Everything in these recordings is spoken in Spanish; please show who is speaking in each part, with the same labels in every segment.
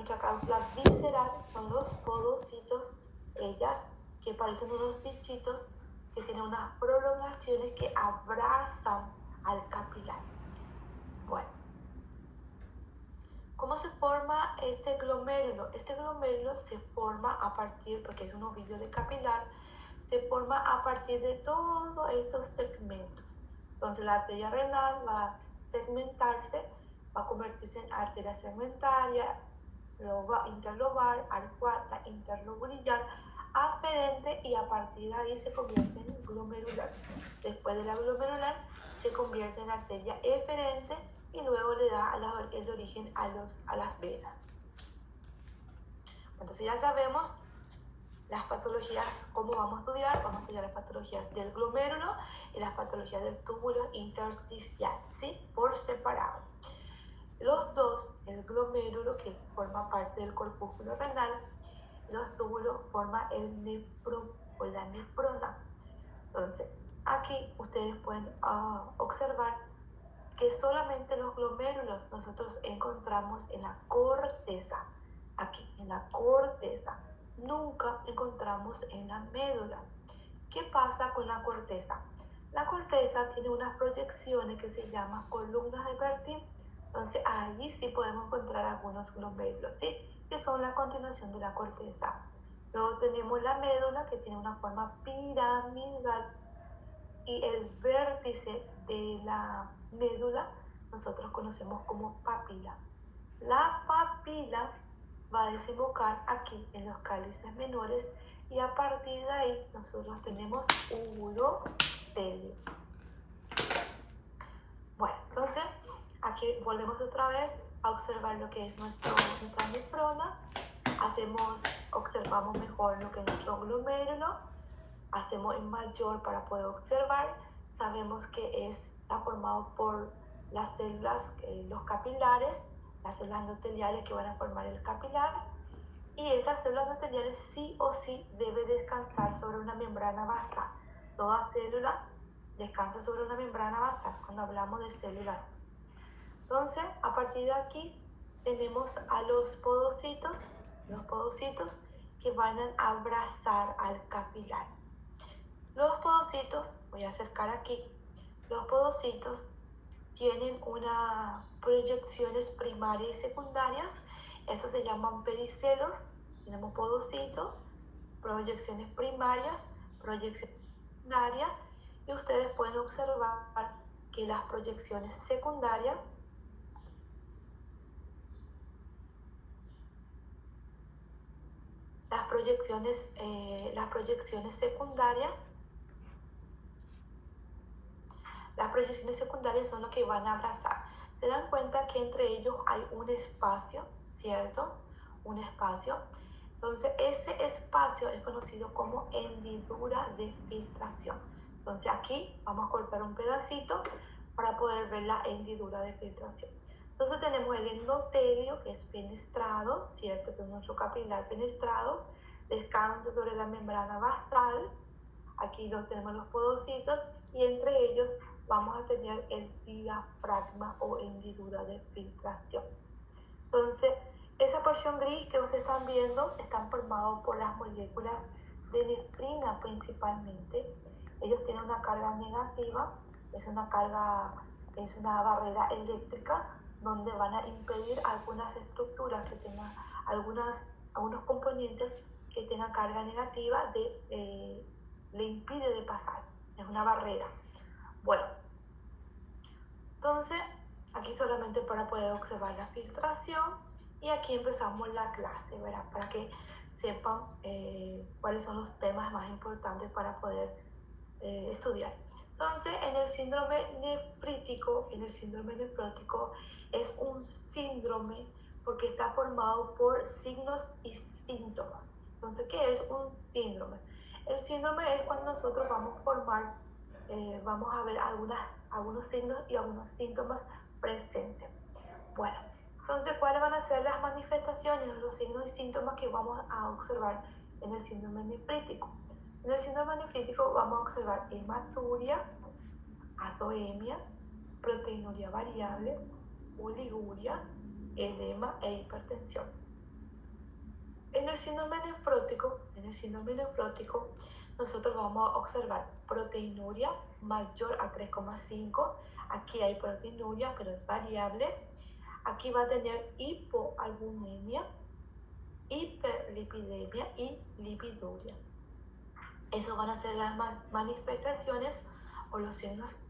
Speaker 1: nuestra cápsula visceral son los podocitos, ellas que parecen unos bichitos que tienen unas prolongaciones que abrazan al capilar. Bueno, ¿cómo se forma este glomérulo? Este glomérulo se forma a partir, porque es un ovillo de capilar, se forma a partir de todos estos segmentos. Entonces la arteria renal va a segmentarse, va a convertirse en arteria segmentaria, interlobar, arcuata, interlobular, aferente, y a partir de ahí se convierte en glomerular. Después de la glomerular se convierte en arteria eferente y luego le da el origen a las venas. Entonces ya sabemos las patologías, cómo vamos a estudiar las patologías del glomérulo y las patologías del túbulo intersticial, ¿sí? Por separado. Los dos, el glomérulo que forma parte del corpúsculo renal, y los túbulos forman el nefrón o la nefrona. Entonces, aquí ustedes pueden observar que solamente los glomérulos nosotros encontramos en la corteza, aquí en la corteza, nunca encontramos en la médula. ¿Qué pasa con la corteza? La corteza tiene unas proyecciones que se llaman columnas de Bertin, entonces allí sí podemos encontrar algunos glomérulos, ¿sí? Que son la continuación de la corteza. Luego tenemos la médula, que tiene una forma piramidal, y el vértice de la médula nosotros conocemos como papila. La papila va a desembocar aquí en los cálices menores y a partir de ahí nosotros tenemos urotelio. Bueno, entonces aquí volvemos otra vez a observar lo que es nuestra nefrona, observamos mejor lo que es nuestro glomérulo, hacemos en mayor para poder observar, sabemos que está formado por las células, los capilares, las células endoteliales que van a formar el capilar, y estas células endoteliales sí o sí deben descansar sobre una membrana basal. Toda célula descansa sobre una membrana basal cuando hablamos de células. Entonces, a partir de aquí tenemos a los podocitos que van a abrazar al capilar. Los podocitos, voy a acercar aquí, los podocitos tienen unas proyecciones primarias y secundarias, eso se llaman pedicelos. Tenemos podocitos, proyecciones primarias, proyecciones secundarias, y ustedes pueden observar que las proyecciones secundarias las proyecciones secundarias son lo que van a abrazar. Se dan cuenta que entre ellos hay un espacio, ¿cierto? Un espacio. Entonces, ese espacio es conocido como hendidura de filtración. Entonces, aquí vamos a cortar un pedacito para poder ver la hendidura de filtración. Entonces, tenemos el endotelio, que es fenestrado, ¿cierto? Que es nuestro capilar fenestrado, descansa sobre la membrana basal. Aquí tenemos los podocitos, y entre ellos vamos a tener el diafragma o hendidura de filtración. Entonces, esa porción gris que ustedes están viendo están formados por las moléculas de nefrina principalmente. Ellos tienen una carga negativa, es una barrera eléctrica donde van a impedir algunas estructuras que tengan algunos componentes que tengan carga negativa, le impide de pasar, es una barrera. Bueno, entonces aquí solamente para poder observar la filtración, y aquí empezamos la clase, ¿verdad? Para que sepan cuáles son los temas más importantes para poder estudiar. Entonces, en el síndrome nefrítico es un síndrome porque está formado por signos y síntomas. Entonces, ¿qué es un síndrome? El síndrome es cuando nosotros vamos a ver algunos signos y algunos síntomas presentes. Bueno, entonces, ¿cuáles van a ser las manifestaciones, los signos y síntomas que vamos a observar en el síndrome nefrítico? En el síndrome nefrítico vamos a observar hematuria, azoemia, proteinuria variable, oliguria, edema e hipertensión. el síndrome nefrótico, nosotros vamos a observar proteinuria mayor a 3,5. Aquí hay proteinuria, pero es variable. Aquí va a tener hipoalbuminemia, hiperlipidemia y lipiduria. Esas van a ser las manifestaciones o los signos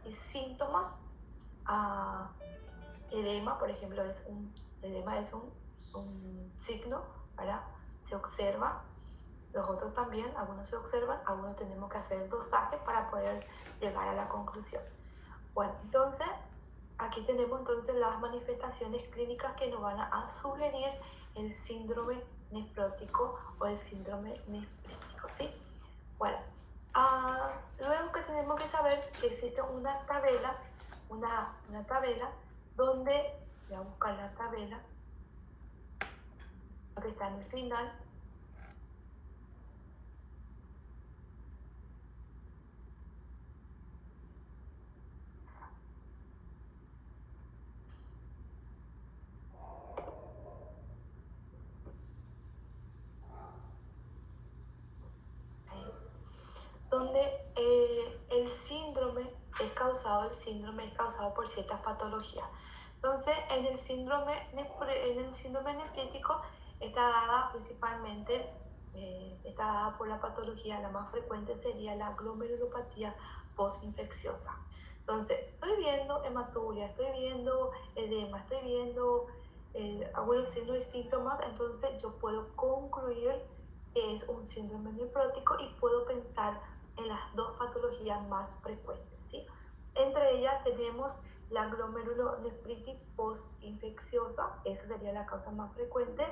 Speaker 1: y síntomas. Edema, por ejemplo, edema es un signo, ¿verdad? Se observa. Los otros también, algunos se observan, algunos tenemos que hacer el dosaje para poder llegar a la conclusión. Bueno, entonces, aquí tenemos entonces las manifestaciones clínicas que nos van a sugerir el síndrome nefrótico o el síndrome nefrítico, ¿sí? Bueno, luego que tenemos que saber que existe una tabla donde, voy a buscar la tabla, que está en el final. Donde el síndrome es causado por ciertas patologías. Entonces, en el síndrome nefrítico está dada principalmente, está dada por la patología, la más frecuente sería la glomerulopatía postinfecciosa. Entonces, estoy viendo hematuria, estoy viendo edema, estoy viendo algunos signos y síntomas, entonces yo puedo concluir que es un síndrome nefrótico y puedo pensar en las dos patologías más frecuentes, ¿sí? Entre ellas tenemos la glomerulonefritis postinfecciosa, esa sería la causa más frecuente,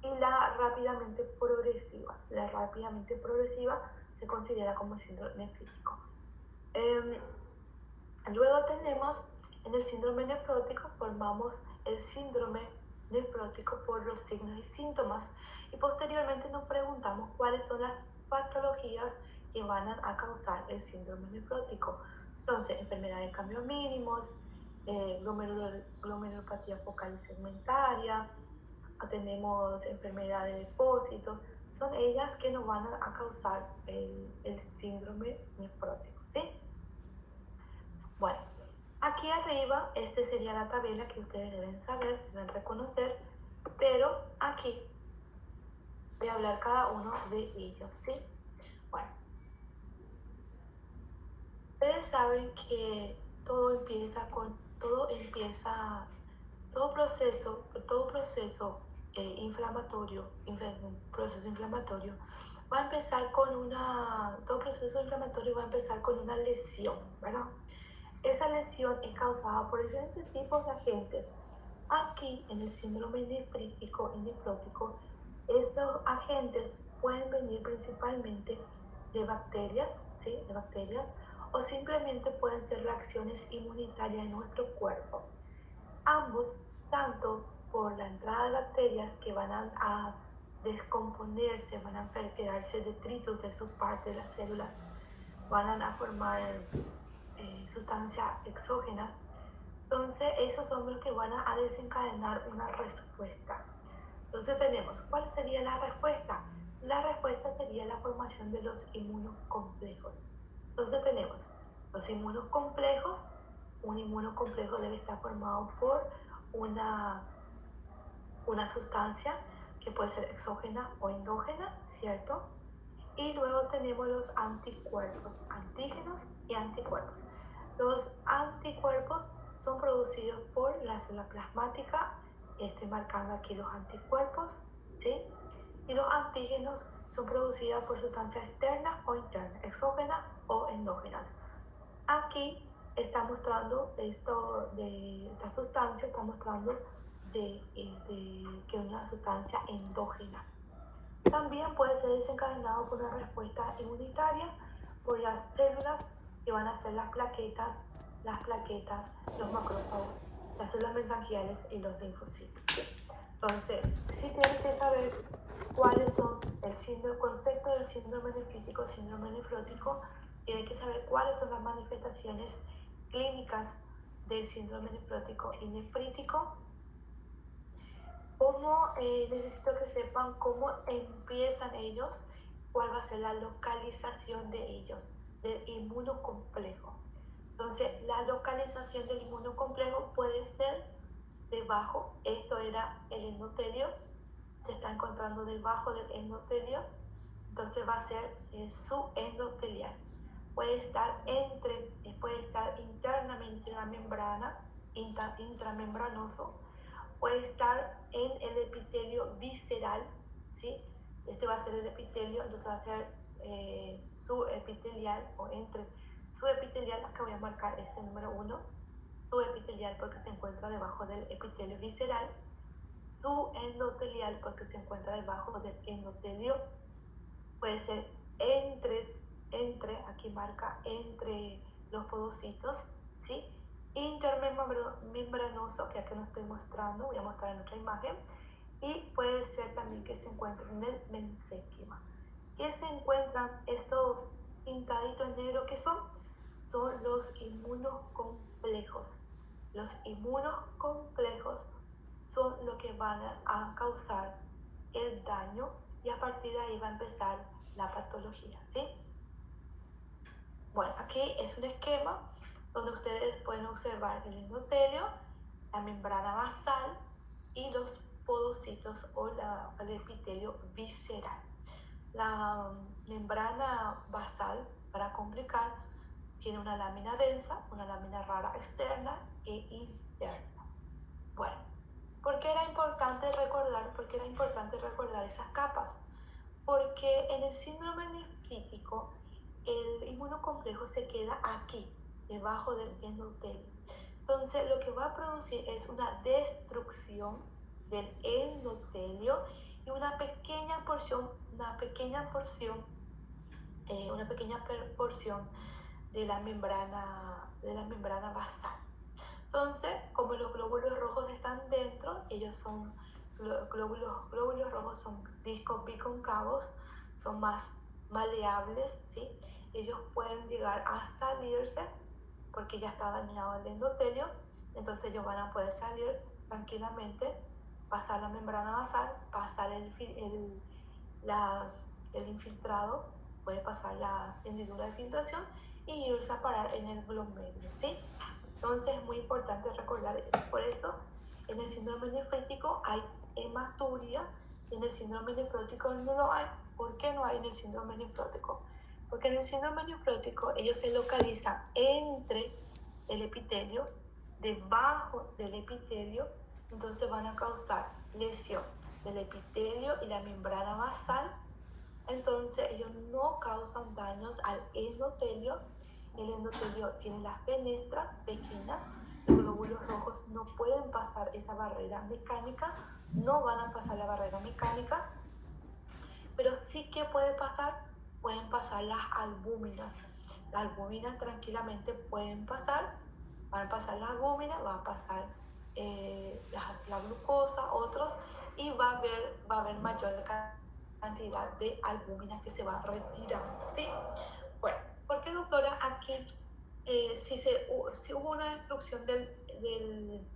Speaker 1: y la rápidamente progresiva. La rápidamente progresiva se considera como síndrome nefrítico. Luego tenemos en el síndrome nefrótico, formamos el síndrome nefrótico por los signos y síntomas, y posteriormente nos preguntamos cuáles son las patologías que van a causar el síndrome nefrótico. Entonces, enfermedad de cambios mínimos, glomerulopatía focal y segmentaria, tenemos enfermedad de depósito, son ellas que nos van a causar el síndrome nefrótico, ¿sí? Bueno, aquí arriba, esta sería la tabla que ustedes deben saber, deben reconocer, pero aquí voy a hablar cada uno de ellos, ¿sí? Bueno, ustedes saben que todo proceso inflamatorio, va a empezar todo proceso inflamatorio va a empezar con una lesión, ¿verdad? Esa lesión es causada por diferentes tipos de agentes. Aquí, en el síndrome nefrítico y nefrótico, esos agentes pueden venir principalmente de bacterias, ¿sí? De bacterias, o simplemente pueden ser reacciones inmunitarias en nuestro cuerpo. Ambos, tanto por la entrada de bacterias que van a descomponerse, van a quedarse detritos de su parte de las células, van a formar sustancias exógenas. Entonces, esos son los que van a desencadenar una respuesta. Entonces tenemos, ¿cuál sería la respuesta? La respuesta sería la formación de los inmunocomplejos. Entonces tenemos los inmunocomplejos. Un inmunocomplejo debe estar formado por una sustancia que puede ser exógena o endógena, ¿cierto? Y luego tenemos los anticuerpos, antígenos y anticuerpos. Los anticuerpos son producidos por la célula plasmática. Estoy marcando aquí los anticuerpos, ¿sí? Y los antígenos son producidos por sustancias externas o internas, exógenas o endógenas. Aquí está mostrando esta sustancia, está mostrando que es una sustancia endógena. También puede ser desencadenado por una respuesta inmunitaria por las células que van a ser las plaquetas, los macrófagos, las células mesangiales y los linfocitos. Entonces, si tienen que saber cuáles son el concepto del síndrome nefrítico, síndrome nefrótico, tienen que saber cuáles son las manifestaciones clínicas del síndrome nefrótico y nefrítico. Necesito que sepan cómo empiezan ellos, cuál va a ser la localización de ellos, del inmunocomplejo. Entonces, la localización del inmunocomplejo puede ser debajo, esto era el endotelio, se está encontrando debajo del endotelio, entonces va a ser subendotelial. Puede estar internamente en la membrana, intramembranoso, puede estar en el epitelio visceral, ¿sí? Este va a ser el epitelio, entonces va a ser subepitelial o entre subepitelial. Acá voy a marcar este número 1, subepitelial porque se encuentra debajo del epitelio visceral, subendotelial porque se encuentra debajo del endotelio, puede ser entre, aquí marca entre los podocitos, ¿sí? Intermembranoso, que acá no estoy mostrando, voy a mostrar en otra imagen, y puede ser también que se encuentre en el mesénquima. ¿Qué se encuentran estos pintaditos en negro? ¿Qué son? Son los inmunocomplejos. Los inmunocomplejos son lo que van a causar el daño y a partir de ahí va a empezar la patología, ¿sí? Bueno, aquí es un esquema donde ustedes pueden observar el endotelio, la membrana basal y los podocitos o el epitelio visceral. La membrana basal, para complicar, tiene una lámina densa, una lámina rara externa e interna. Bueno, ¿por qué era importante recordar esas capas? Porque en el síndrome nefrítico el inmunocomplejo se queda aquí, debajo del endotelio. Entonces lo que va a producir es una destrucción del endotelio y una pequeña porción de la membrana basal. Entonces, como los glóbulos rojos están dentro, ellos son glóbulos rojos, son discos biconcavos, son más maleables, ¿sí? Ellos pueden llegar a salirse porque ya está dañado el endotelio, entonces ellos van a poder salir tranquilamente, pasar la membrana basal, pasar el infiltrado, puede pasar la hendidura de filtración y irse a parar en el glomérulo, ¿sí? Entonces es muy importante recordar eso. Por eso en el síndrome nefrítico hay hematuria y en el síndrome nefrótico no lo hay. ¿Por qué no hay en el síndrome nefrótico? Porque en el síndrome nefrótico ellos se localizan entre el epitelio, debajo del epitelio, entonces van a causar lesión del epitelio y la membrana basal. Entonces ellos no causan daños al endotelio. El endotelio tiene las fenestras pequeñas, los glóbulos rojos no pueden pasar esa barrera mecánica, no van a pasar la barrera mecánica, pero sí que pueden pasar las albúminas. Las albúminas tranquilamente pueden pasar, van a pasar las albúminas, va a pasar la glucosa, otros, y va a haber mayor cantidad de albúminas que se va retirando, ¿sí? Bueno, ¿por qué, doctora, aquí si hubo una destrucción del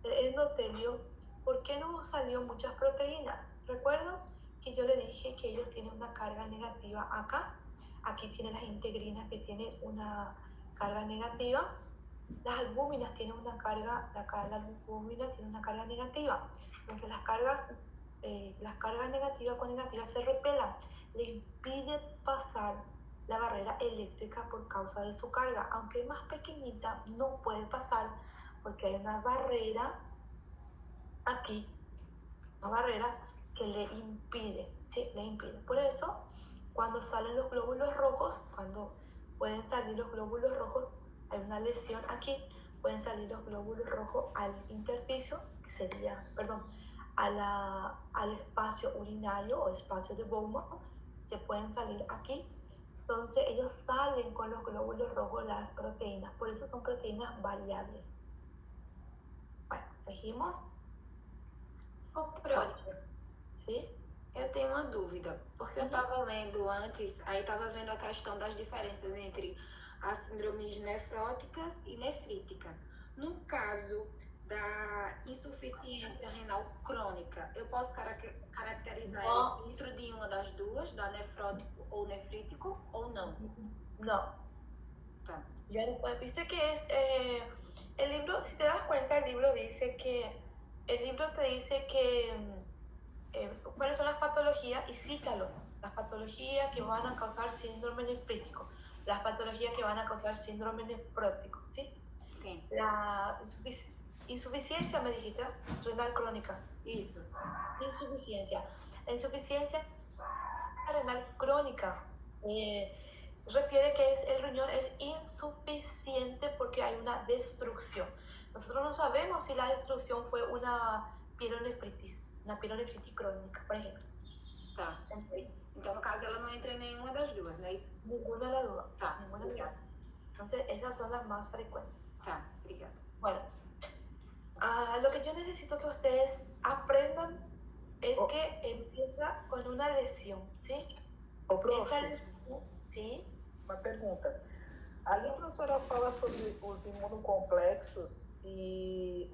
Speaker 1: endotelio, ¿por qué no salió muchas proteínas? Recuerdo que yo le dije que ellos tienen una carga negativa acá. Aquí tienen las integrinas que tienen una carga negativa. Las albúminas tienen una carga, la albúmina tiene una carga negativa. Entonces las cargas negativas con negativas se repelan. Le impide pasar la barrera eléctrica por causa de su carga. Aunque es más pequeñita, no puede pasar porque hay una barrera aquí, una barrera que le impide, ¿sí? Le impide. Por eso, cuando salen los glóbulos rojos, cuando pueden salir los glóbulos rojos, hay una lesión aquí, pueden salir los glóbulos rojos al intersticio, que sería, al espacio urinario o espacio de Bowman, se pueden salir aquí. Entonces ellos salen con los glóbulos rojos las proteínas, por eso son proteínas variables. Bueno, seguimos.
Speaker 2: Sim? Eu tenho uma dúvida, porque eu estava lendo antes, aí estava vendo a questão das diferenças entre as síndromes nefróticas e nefrítica. No caso da insuficiência renal crônica, eu posso caracterizar
Speaker 1: Não.
Speaker 2: ela dentro de uma das duas, da nefrótico ou nefrítico, ou não?
Speaker 1: No.
Speaker 2: Tá.
Speaker 1: Ya después, viste que es, el libro, si te das cuenta, el libro dice que, el libro te dice que, cuáles son las patologías y cítalo. Las patologías que van a causar síndrome nefrítico, las patologías que van a causar síndrome nefrótico, ¿sí?
Speaker 2: Sim,
Speaker 1: La insuficiencia, me dijiste, renal crónica.
Speaker 2: isso.
Speaker 1: Insuficiencia. La insuficiencia renal crónica refiere que el riñón es insuficiente porque hay una destrucción. Nosotros no sabemos si la destrucción fue una pielonefritis crónica, por ejemplo.
Speaker 2: Tá. Então, no caso, ela não entra em nenhuma das duas, não é isso?
Speaker 1: Ninguna la duda.
Speaker 2: Tá,
Speaker 1: Ninguna la duda.
Speaker 2: obrigada.
Speaker 1: Entonces, esas son las más frecuentes.
Speaker 2: Tá, obrigada.
Speaker 1: Bueno, lo que yo necesito que ustedes aprendan es que empieza con una lesión, ¿sí?
Speaker 3: Ô, prof,
Speaker 1: Esta lesión, ¿sí?
Speaker 3: uma pergunta. Ali a professora fala sobre os imunocomplexos e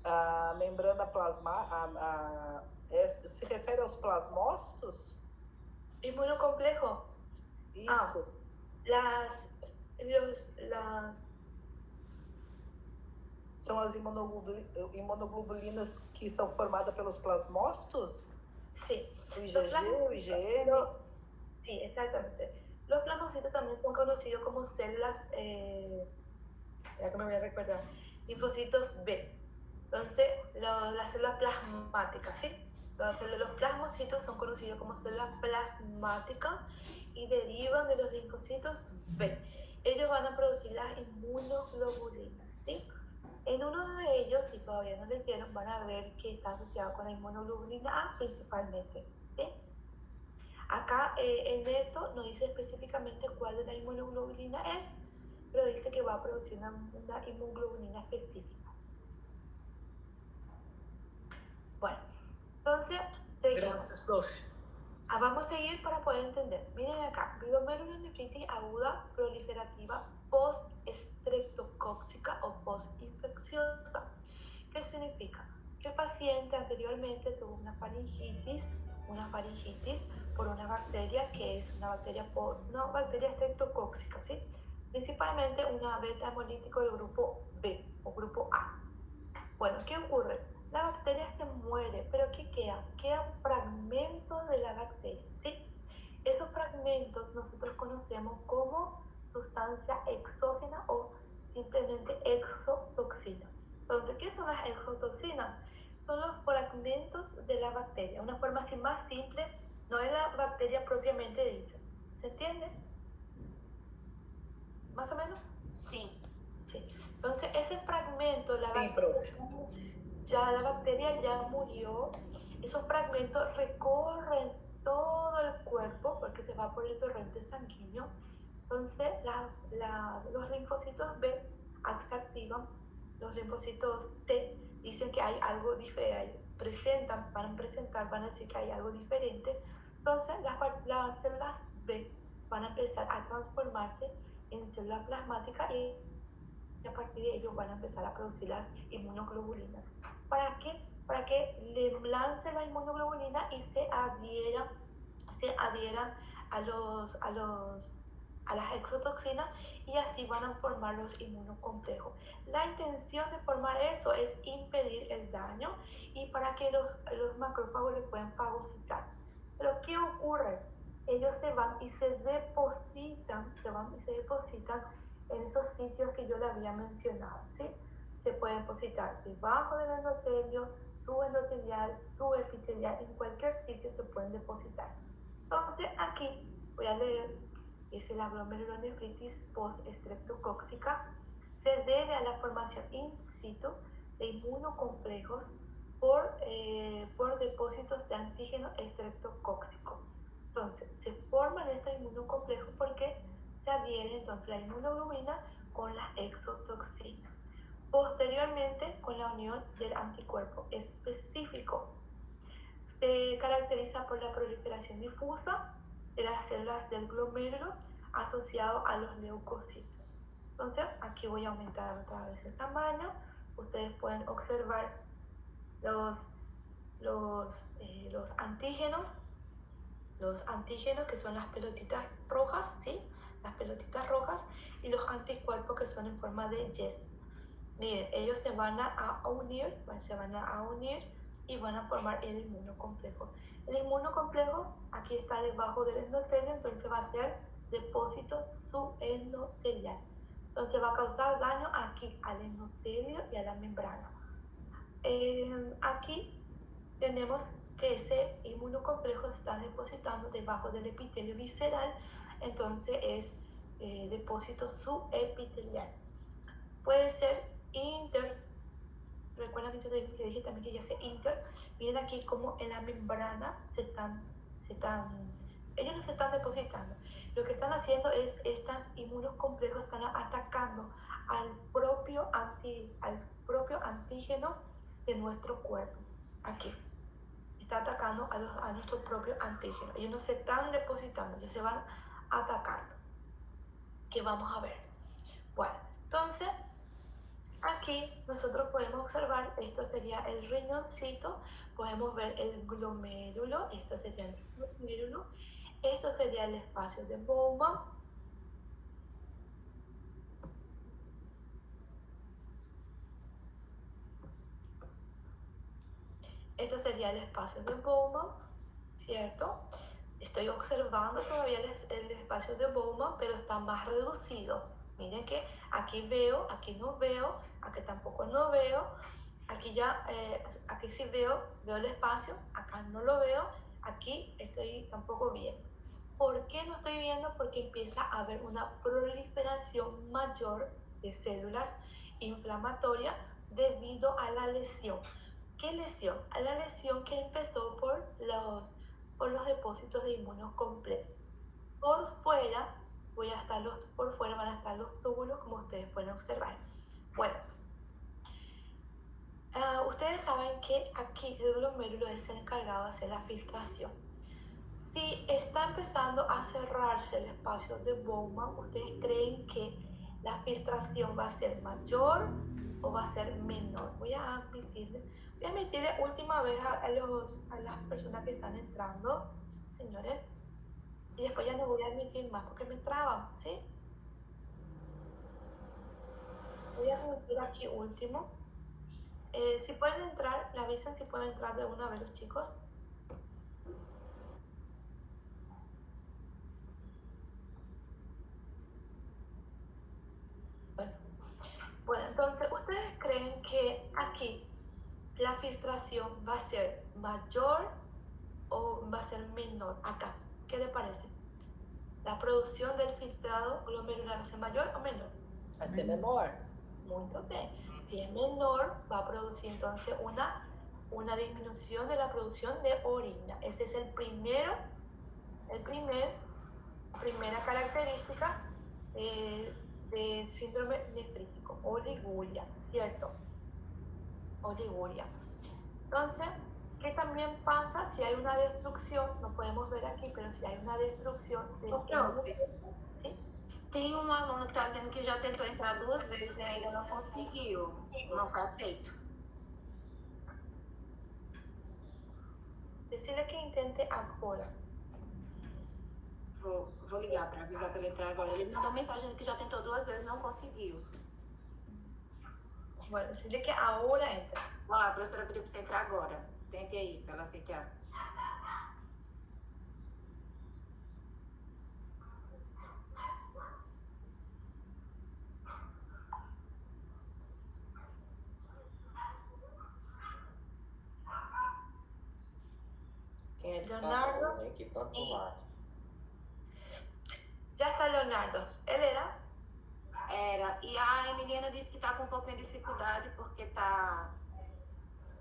Speaker 3: a membrana plasmática, se refere aos plasmócitos?
Speaker 1: Inmunocomplejo.
Speaker 3: Isso.
Speaker 1: Las
Speaker 3: São as imunoglobulinas que são formadas pelos plasmócitos?
Speaker 1: Sí.
Speaker 3: O IgG, o IgM?
Speaker 1: Sí, exactamente. Los plasmocitos también son conocidos como células, ya que me voy a recordar, linfocitos B. Entonces, las células plasmáticas, ¿sí? Entonces, los plasmocitos son conocidos como células plasmáticas y derivan de los linfocitos B. Ellos van a producir las inmunoglobulinas, ¿sí? En uno de ellos, si todavía no leyeron, van a ver que está asociado con la inmunoglobulina A principalmente, ¿sí? Acá en esto no dice específicamente cuál de la inmunoglobulina es, pero dice que va a producir una inmunoglobulina específica. Bueno, entonces, seguimos.
Speaker 3: Graças, prof.
Speaker 1: Vamos a seguir para poder entender. Miren acá, glomerulonefritis aguda proliferativa post-estreptocóxica o post-infecciosa. ¿Qué significa? Que el paciente anteriormente tuvo una faringitis por una bacteria que es una bacteria estreptocóxica, ¿sí? Principalmente una beta hemolítico del grupo B o grupo A. Bueno, ¿qué ocurre? La bacteria se muere, pero ¿qué queda? Quedan fragmentos de la bacteria, ¿sí? Esos fragmentos nosotros conocemos como sustancia exógena o simplemente exotoxina. Entonces, ¿qué son las exotoxinas? Son los fragmentos de la bacteria. Una forma así más simple, no es la bacteria propiamente dicha. ¿Se entiende? ¿Más o menos?
Speaker 2: Sim.
Speaker 1: Sí. Entonces, ese fragmento, la
Speaker 3: Sim,
Speaker 1: bacteria,
Speaker 3: prof.
Speaker 1: la bacteria ya murió, esos fragmentos recorren todo el cuerpo porque se va por el torrente sanguíneo. Entonces, los linfocitos B se activan, los linfocitos T dicen que hay algo diferente, van a decir que hay algo diferente. Entonces, las células B van a empezar a transformarse en células plasmáticas y a partir de ello van a empezar a producir las inmunoglobulinas. ¿Para qué? Para que le lance la inmunoglobulina y se adhieran a las exotoxinas y así van a formar los inmunocomplejos. La intención de formar eso es impedir el daño y para que los macrófagos le puedan fagocitar. Pero ¿qué ocurre? Ellos se van y se depositan en esos sitios que yo le había mencionado, ¿sí? Se pueden depositar debajo del endotelio, subendotelial, subepitelial, en cualquier sitio se pueden depositar. Entonces, aquí voy a leer, dice la glomerulonefritis post-estreptocóxica se debe a la formación in situ de inmunocomplejos por depósitos de antígeno estreptocóxico. Entonces, se forman estos inmunocomplejos porque se adhiere entonces la inmunoglobulina con la exotoxina. Posteriormente, con la unión del anticuerpo específico, se caracteriza por la proliferación difusa de las células del glomérulo asociado a los leucocitos. Entonces, aquí voy a aumentar otra vez el tamaño ustedes pueden observar los antígenos, que son las pelotitas rojas, ¿sí? Las pelotitas rojas, y los anticuerpos, que son en forma de yes. Miren, ellos se van a unir y van a formar el inmunocomplejo. El inmunocomplejo aquí está debajo del endotelio, entonces va a ser depósito subendotelial. Entonces va a causar daño aquí al endotelio y a la membrana. Aquí tenemos que ese inmunocomplejo se está depositando debajo del epitelio visceral, entonces es depósito subepitelial. Puede ser recuerdan que dije también que ya se miren aquí como en la membrana ellos no se están depositando. Lo que están haciendo es, estos inmunocomplejos están atacando al propio antígeno de nuestro cuerpo. Aquí está atacando a nuestro propio antígeno. Ellos no se están depositando, ellos se van atacando. ¿Qué vamos a ver? Bueno, entonces aquí nosotros podemos observar, esto sería el riñoncito, podemos ver el glomérulo, esto sería el glomérulo, esto sería el espacio de Bowman, esto sería el espacio de Bowman, ¿cierto? Estoy observando todavía el espacio de Bowman, pero está más reducido. Miren que aquí veo, aquí no veo, aquí tampoco no veo, aquí ya, aquí sí veo el espacio, acá no lo veo, aquí estoy tampoco viendo. ¿Por qué no estoy viendo? Porque empieza a haber una proliferación mayor de células inflamatorias debido a la lesión. ¿Qué lesión? A la lesión que empezó por los depósitos de inmunocomplejos. Por fuera, por fuera van a estar los túbulos, como ustedes pueden observar. Bueno, ustedes saben que aquí el glomérulo es el encargado de hacer la filtración. Si está empezando a cerrarse el espacio de Bowman, ¿ustedes creen que la filtración va a ser mayor o va a ser menor? Voy a admitirle última vez a las personas que están entrando, señores, y después ya no voy a admitir más porque me traban, ¿sí? Voy a admitir aquí último. Si pueden entrar, le avisan si pueden entrar de una vez los chicos. Bueno, entonces, ¿ustedes creen que aquí la filtración va a ser mayor o va a ser menor? Acá, ¿qué le parece? ¿La producción del filtrado glomerular va a ser mayor o menor?
Speaker 3: Vai ser menor.
Speaker 1: Muy bien. Si es menor, va a producir entonces una disminución de la producción de orina. Ese es primera característica de síndrome nefrítico, oliguria, ¿cierto? Oliguria. Entonces, ¿qué también pasa si hay una destrucción? No podemos ver aquí, pero si hay una destrucción de... ¿Sí?
Speaker 2: Tem aluno que está dizendo que já tentou entrar 2 vezes e ainda não conseguiu. Não foi aceito.
Speaker 1: Decirle que intente agora.
Speaker 2: Vou ligar para avisar para ele entrar agora. Ele mandou mensagem dizendo que já tentou 2 vezes e não conseguiu.
Speaker 1: Bueno, decirle que ahora entra.
Speaker 2: Ó, a professora pediu para você entrar agora. Tente aí, para ela aceitar.
Speaker 3: Quem é esse
Speaker 1: Leonardo?
Speaker 3: cara aí que tanto lá?
Speaker 1: Ya está Leonardo. ¿Él era?
Speaker 2: Era. E a Emiliana disse que está com um pouquinho de dificuldade porque está...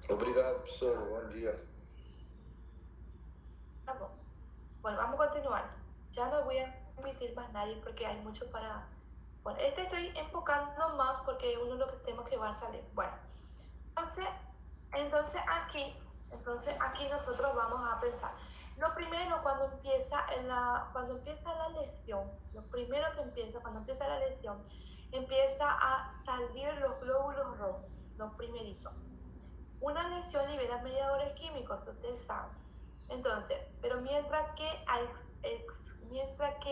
Speaker 4: Obrigado, professora. Bom dia.
Speaker 1: Tá bom. Bueno, vamos a continuar. Ya no voy a emitir más nadie porque hay mucho para... Bueno, estoy enfocando más porque es uno de los temas que va a salir. Bueno, entonces aquí nosotros vamos a pensar. Lo primero, cuando empieza la lesión, empieza a salir los glóbulos rojos. lo primerito. Una lesión libera mediadores químicos, ustedes saben. Entonces, pero mientras que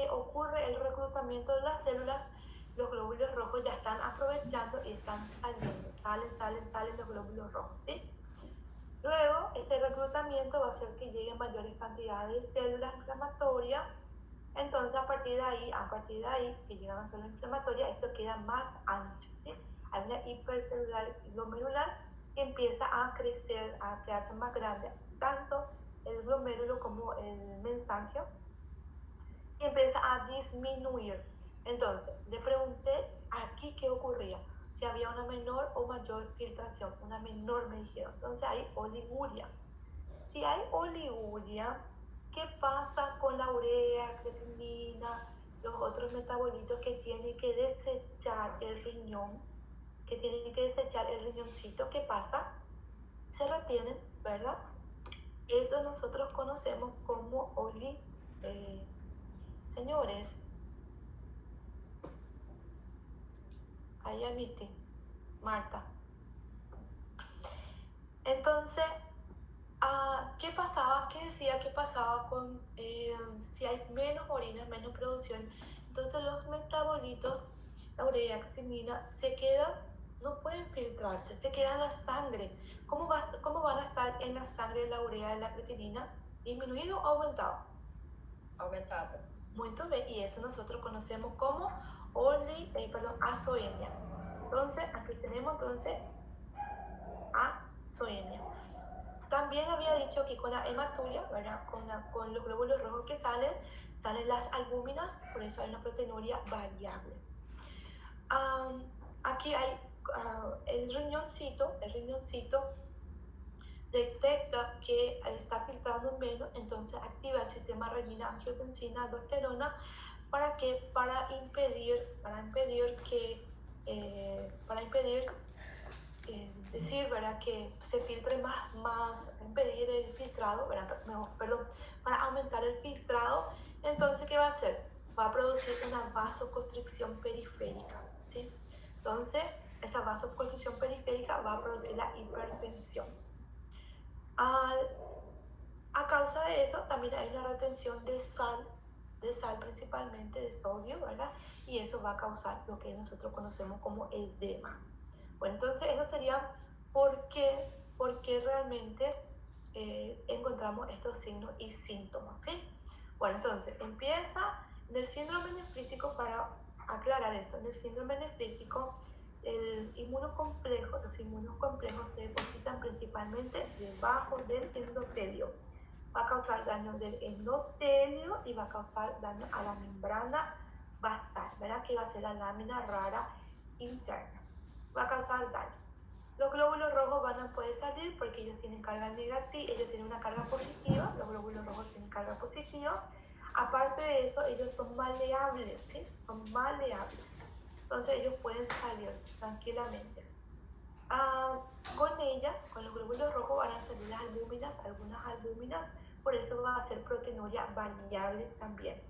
Speaker 1: ocurre el reclutamiento de las células, los glóbulos rojos ya están aprovechando y están saliendo. Salen los glóbulos rojos, ¿sí? Luego, ese reclutamiento va a hacer que lleguen mayores cantidades de células inflamatorias. Entonces, a partir de ahí, que llegan a células inflamatorias, esto queda más ancho, ¿sí? Hay una hipercelular glomerular que empieza a crecer, a quedarse más grande, tanto el glomérulo como el mesanquio, y empieza a disminuir. Entonces, le pregunté aquí qué ocurría, si había una menor o mayor filtración. Una menor, me dijeron. Entonces hay oliguria. Si hay oliguria, ¿qué pasa con la urea, creatinina, los otros metabolitos que tiene que desechar el riñón, que tienen que desechar el riñoncito? ¿Qué pasa? Se retienen, ¿verdad? Eso nosotros conocemos como señores, Ayamiti, Marta. Entonces, ¿qué pasaba? ¿Qué decía? ¿Qué pasaba con si hay menos orina, menos producción? Entonces los metabolitos, la urea, creatinina, se quedan, no pueden filtrarse, se quedan en la sangre. ¿Cómo van a estar en la sangre la urea y la creatinina? ¿Disminuido o aumentado?
Speaker 3: Aumentada.
Speaker 1: Muy bien, y eso nosotros conocemos como azoemia. Entonces, aquí tenemos azoemia. También había dicho que con la hematuria, ¿verdad? Con los glóbulos rojos que salen las albúminas, por eso hay una proteinuria variable. Aquí hay el riñoncito detecta que está filtrando menos, entonces activa el sistema renina-angiotensina-aldosterona para decir, ¿verdad? Que se filtre más, impedir el filtrado, ¿verdad? Perdón, para aumentar el filtrado. Entonces, ¿qué va a hacer? Va a producir una vasoconstricción periférica, ¿sí? Entonces, esa vasoconstricción periférica va a producir la hipertensión. A causa de eso, también hay una retención de sal principalmente de sodio, ¿verdad? Y eso va a causar lo que nosotros conocemos como edema. Bueno, entonces eso sería por qué realmente encontramos estos signos y síntomas, ¿sí? Bueno, entonces empieza en el síndrome nefrítico. Para aclarar esto, en el síndrome nefrítico los inmunocomplejos se depositan principalmente debajo del endotelio. Va a causar daño del endotelio y va a causar daño a la membrana basal, ¿verdad? Que va a ser la lámina rara interna. Va a causar daño. Los glóbulos rojos van a poder salir porque ellos tienen carga negativa, ellos tienen una carga positiva, los glóbulos rojos tienen carga positiva. Aparte de eso, ellos son maleables, ¿sí? Son maleables. Entonces ellos pueden salir tranquilamente. Con los glóbulos rojos van a salir las albúminas, algunas albúminas, por eso va a ser proteinuria variable también.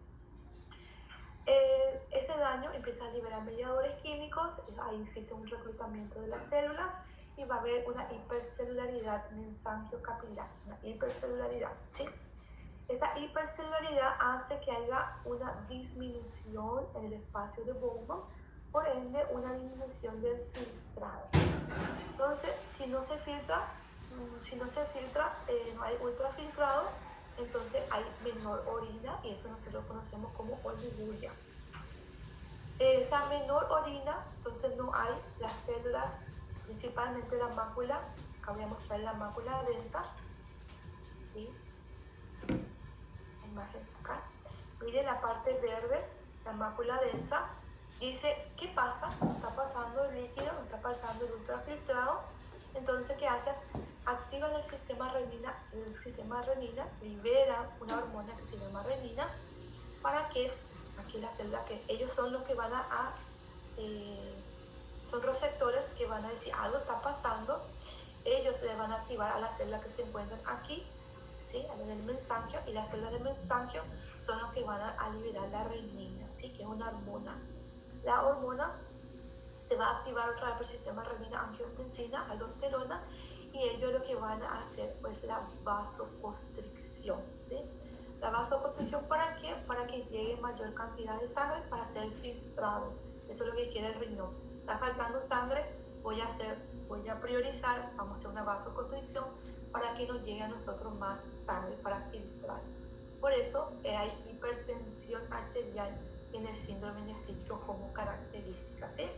Speaker 1: Ese daño empieza a liberar mediadores químicos, ahí existe un reclutamiento de las células y va a haber una hipercelularidad mesanquiocapilar, una hipercelularidad, ¿sí? Esa hipercelularidad hace que haya una disminución en el espacio de Bowman, por ende una disminución del filtrado. Entonces, si no se filtra, no hay ultrafiltrado, entonces hay menor orina y eso nosotros conocemos como oliguria. Esa menor orina, entonces no hay las células, principalmente la mácula. Acá voy a mostrar la mácula densa. ¿Sí? La imagen acá. Miren la parte verde, la mácula densa. Dice, ¿qué pasa? No está pasando el líquido, no está pasando el ultrafiltrado. Entonces, ¿qué hace? Activan el sistema renina, libera una hormona que se llama renina, para que aquí la célula, que ellos son los que van son receptores que van a decir algo está pasando. Ellos le van a activar a las células que se encuentran aquí, ¿sí? A la del mesanquio, y las células del mesanquio son los que van a liberar la renina, ¿sí? Que es una hormona. La hormona se va a activar otra vez el sistema renina-angiotensina, aldosterona, y ellos lo que van a hacer pues la vasoconstricción, ¿sí? La vasoconstricción, ¿para qué? Para que llegue mayor cantidad de sangre para ser filtrado. Eso es lo que quiere el riñón. Está faltando sangre, voy a priorizar, vamos a hacer una vasoconstricción para que nos llegue a nosotros más sangre para filtrar. Por eso hay hipertensión arterial en el síndrome nefrítico como característica, ¿sí?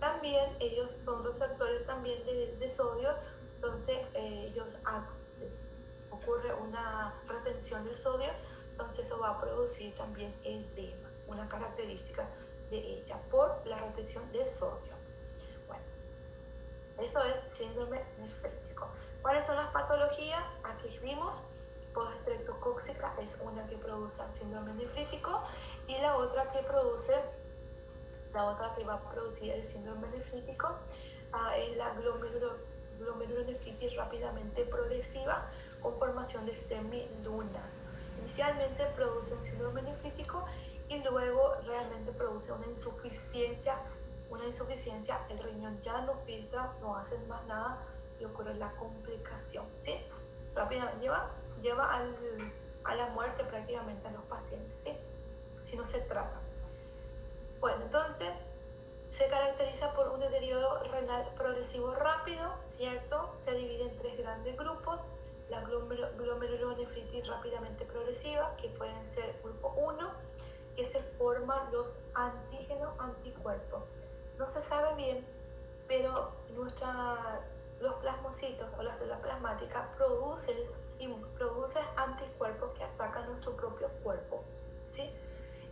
Speaker 1: También ellos son receptores también de sodio, entonces ocurre una retención del sodio, entonces eso va a producir también edema, una característica de ella por la retención de sodio. Bueno, eso es síndrome nefrítico. ¿Cuáles son las patologías? Aquí vimos, postestreptocóxica es una que produce síndrome nefrítico y la otra que va a producir el síndrome nefrítico es la glomerulonefritis rápidamente progresiva con formación de semilunas. Inicialmente produce un síndrome nefrítico y luego realmente produce una insuficiencia, el riñón ya no filtra, no hace más nada y ocurre la complicación, ¿sí? Rápidamente lleva a la muerte prácticamente a los pacientes, ¿sí? Si no se trata. Bueno, entonces se caracteriza por un deterioro renal progresivo rápido, ¿cierto? Se divide en 3 grandes grupos. La glomerulonefritis rápidamente progresiva, que pueden ser grupo 1, que se forman los antígenos-anticuerpos. No se sabe bien, pero los plasmocitos o las células plasmáticas producen anticuerpos que atacan nuestro propio cuerpo, ¿sí?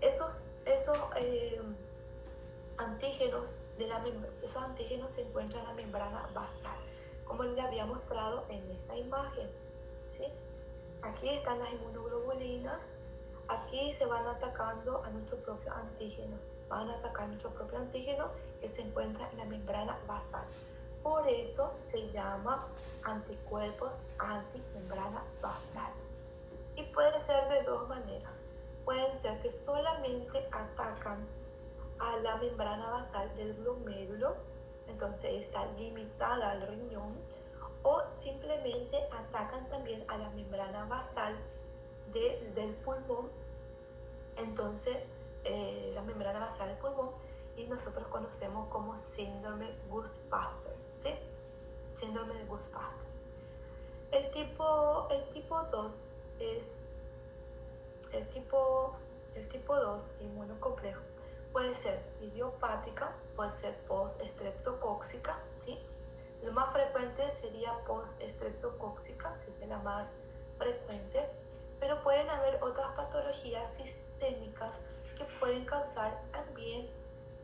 Speaker 1: Esos antígenos se encuentran en la membrana basal, como le había mostrado en esta imagen, ¿sí? Aquí están las inmunoglobulinas, aquí se van atacando a nuestros propios antígenos, que se encuentra en la membrana basal. Por eso se llama anticuerpos antimembrana basal. Y puede ser de 2 maneras. Pueden ser que solamente atacan a la membrana basal del glomérulo, entonces está limitada al riñón, o simplemente atacan también a la membrana basal del pulmón, entonces la membrana basal del pulmón, y nosotros conocemos como síndrome Guss-Pasteur, ¿sí? Síndrome de Guss-Pasteur. El tipo 2 es el tipo 2 inmunocomplejo. Puede ser idiopática, puede ser postestreptocóxica, ¿sí? Lo más frecuente sería postestreptocóxica, sería la más frecuente, pero pueden haber otras patologías sistémicas que pueden causar también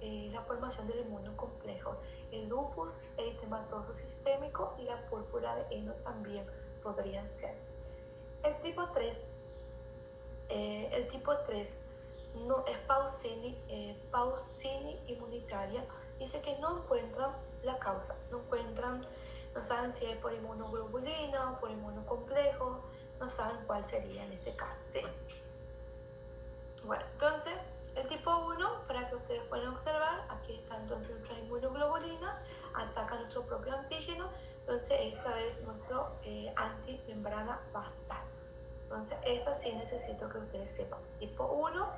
Speaker 1: la formación del inmunocomplejo. El lupus eritematoso sistémico y la púrpura de heno también podrían ser. El tipo 3 no es Paucini inmunitaria, dice que no encuentran la causa, no saben si es por inmunoglobulina o por inmunocomplejo, no saben cuál sería en este caso, ¿sí? Bueno, entonces el tipo 1, para que ustedes puedan observar, aquí está entonces nuestra inmunoglobulina, ataca nuestro propio antígeno, entonces esta es nuestro antimembrana basal. Entonces, esto sí necesito que ustedes sepan. Tipo 1,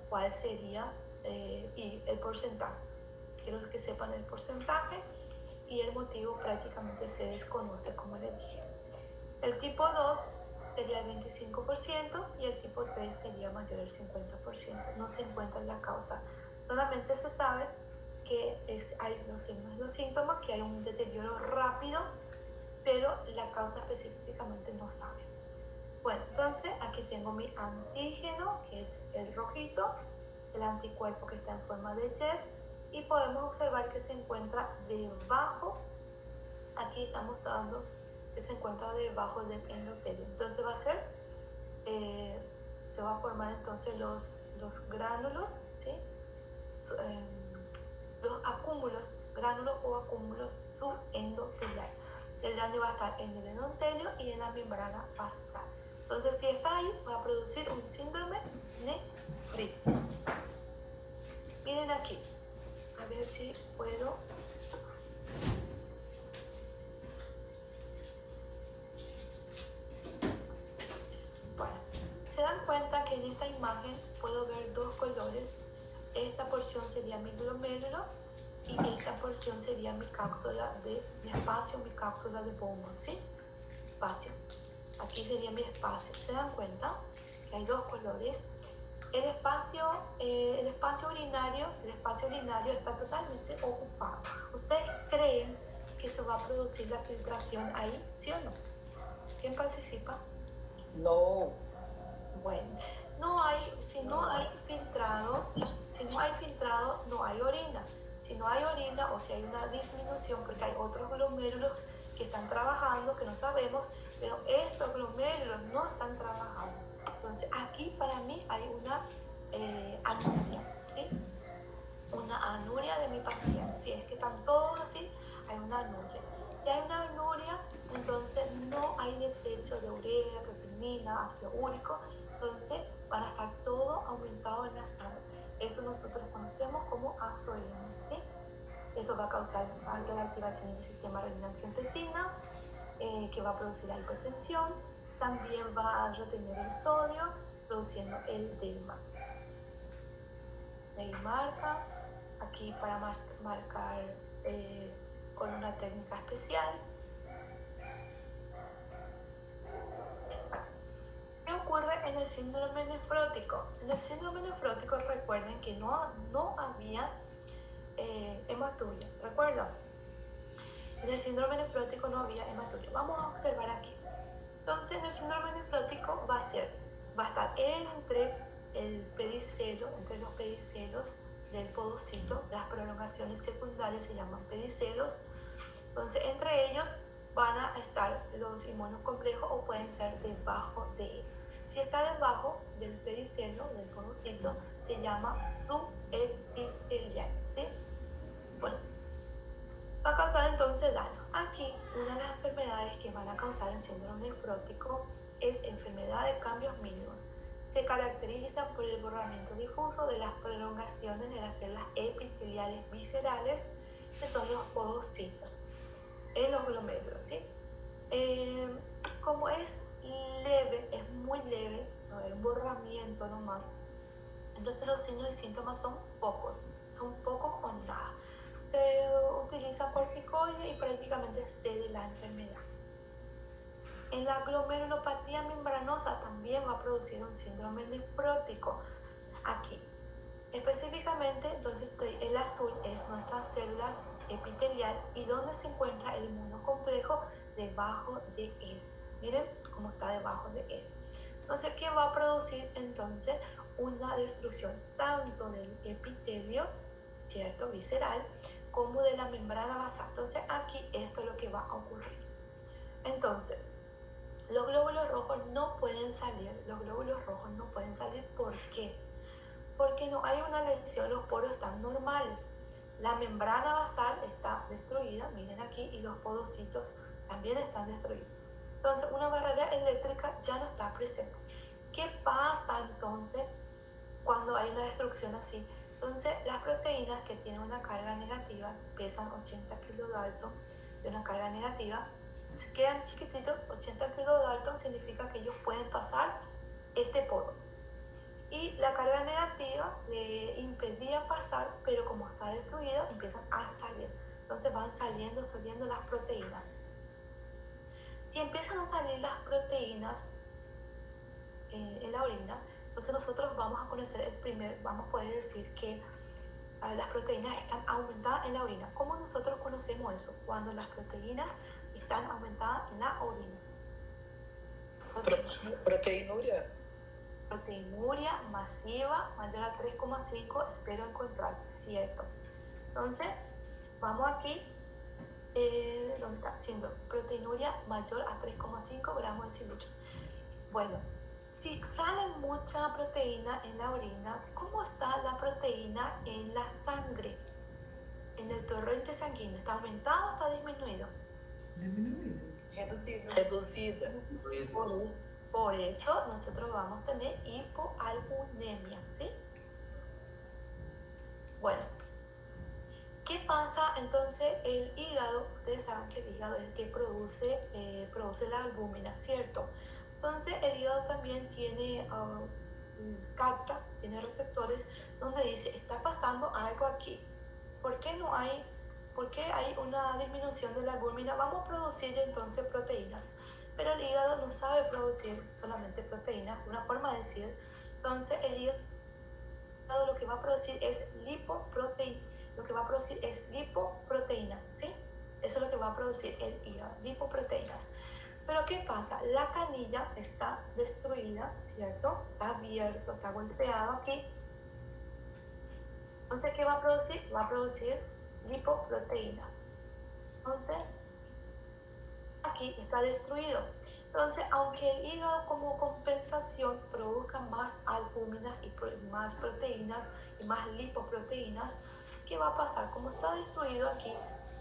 Speaker 1: ¿cuál sería? Y el porcentaje. Quiero que sepan el porcentaje y el motivo prácticamente se desconoce, como les dije. El tipo 2 sería el 25% y el tipo 3 sería mayor al 50%. No se encuentra la causa. Solamente se sabe que hay los signos y los síntomas, que hay un deterioro rápido, pero la causa específicamente no sabe. Bueno, entonces aquí tengo mi antígeno, que es el rojito, el anticuerpo que está en forma de yes, y podemos observar que se encuentra debajo, aquí está mostrando que se encuentra debajo del endotelio. Entonces se va a formar entonces los gránulos, ¿sí? Los acúmulos, gránulos o acúmulos subendoteliales. El daño va a estar en el endotelio y en la membrana basal. Entonces, si está ahí, va a producir un síndrome nefrítico. Miren aquí, a ver si puedo bueno, se dan cuenta que en esta imagen puedo ver dos colores. Esta porción sería mi glomérulo y esta porción sería mi cápsula de mi espacio, mi cápsula de Bowman, ¿sí? Espacio. Aquí sería mi espacio. ¿Se dan cuenta que hay dos colores? El espacio urinario está totalmente ocupado. ¿Ustedes creen que se va a producir la filtración ahí? ¿Sí o no? ¿Quién participa?
Speaker 3: No.
Speaker 1: Bueno, si no hay filtrado, no hay orina. Si no hay orina o si hay una disminución, porque hay otros glomérulos que están trabajando, que no sabemos, pero estos glomérulos no están trabajando. Entonces, aquí para mí hay una anuria, ¿sí? Una anuria de mi paciente. Si es que están todos así, hay una anuria. Si hay una anuria, entonces no hay desecho de urea, proteína, ácido úrico, entonces van a estar todo aumentado en la sangre. Eso nosotros conocemos como azoemia, ¿sí? Eso va a causar alta activación del sistema renina-angiotensina, que va a producir la hipertensión. También va a retener el sodio, produciendo el delma. Me marca aquí para marcar con una técnica especial. ¿Qué ocurre en el síndrome nefrótico? En el síndrome nefrótico recuerden que no había hematuria. ¿Recuerdan? En el síndrome nefrótico no había hematuria. Vamos a observar aquí. Entonces, en el síndrome nefrótico va a estar entre el pedicelo, entre los pedicelos del podocito. Las prolongaciones secundarias se llaman pedicelos. Entonces, entre ellos van a estar los inmunocomplejos o pueden ser debajo de él. Si está debajo del pedicelo, del podocito, se llama subepitelial, ¿sí? Bueno, va a causar entonces daño. Aquí, una de las enfermedades que van a causar el síndrome nefrótico es enfermedad de cambios mínimos. Se caracteriza por el borramiento difuso de las prolongaciones de las células epiteliales viscerales, que son los podocitos, en los glomérulos, ¿sí? Como es leve, es muy leve, no hay un borramiento nomás, entonces los signos y síntomas son pocos o nada. Se utiliza corticoide y prácticamente cede la enfermedad. En la glomerulopatía membranosa también va a producir un síndrome nefrótico. Aquí, específicamente, entonces el azul es nuestras células epitelial y donde se encuentra el inmunocomplejo debajo de él. Miren cómo está debajo de él. Entonces, ¿qué va a producir entonces? Una destrucción tanto del epitelio, ¿cierto? Visceral, como de la membrana basal. Entonces, aquí esto es lo que va a ocurrir. Entonces, los glóbulos rojos no pueden salir. ¿Por qué? Porque no hay una lesión, los poros están normales. La membrana basal está destruida, miren aquí, y los podocitos también están destruidos. Entonces, una barrera eléctrica ya no está presente. ¿Qué pasa entonces cuando hay una destrucción así? Entonces, las proteínas que tienen una carga negativa, pesan 80 kilodalton de una carga negativa, se quedan chiquititos. 80 kilodalton significa que ellos pueden pasar este poro. Y la carga negativa le impedía pasar, pero como está destruida, empiezan a salir. Entonces van saliendo las proteínas. Si empiezan a salir las proteínas en la orina, entonces nosotros vamos a vamos a poder decir que las proteínas están aumentadas en la orina. ¿Cómo nosotros conocemos eso? Cuando las proteínas están aumentadas en la orina.
Speaker 3: Proteinuria.
Speaker 1: Proteinuria masiva mayor a 3,5, espero encontrar, ¿cierto? Entonces, vamos aquí, donde está haciendo proteinuria mayor a 3,5 gramos de silucho. Bueno, si sale mucha proteína en la orina, ¿cómo está la proteína en la sangre? En el torrente sanguíneo, ¿está aumentado o está disminuido?
Speaker 3: Reduzida.
Speaker 1: Por eso nosotros vamos a tener hipoalbuminemia, ¿sí? Bueno, ¿Qué pasa? Entonces el hígado, ustedes saben que el hígado es el que produce la albúmina, ¿cierto? Entonces el hígado también tiene, capta, tiene receptores donde dice, está pasando algo aquí. ¿Por qué hay una disminución de la albúmina? Vamos a producir entonces proteínas. Pero el hígado no sabe producir solamente proteínas, una forma de decir. Entonces el hígado lo que va a producir es lipoproteína. ¿Sí? Eso es lo que va a producir el hígado, lipoproteínas. Pero ¿qué pasa? La canilla está destruida, ¿cierto? Está abierto, está golpeado aquí. Entonces, ¿qué va a producir? Va a producir lipoproteína. Entonces, aquí está destruido. Entonces, aunque el hígado como compensación produzca más albúminas y más proteínas y más lipoproteínas, ¿qué va a pasar? Como está destruido aquí,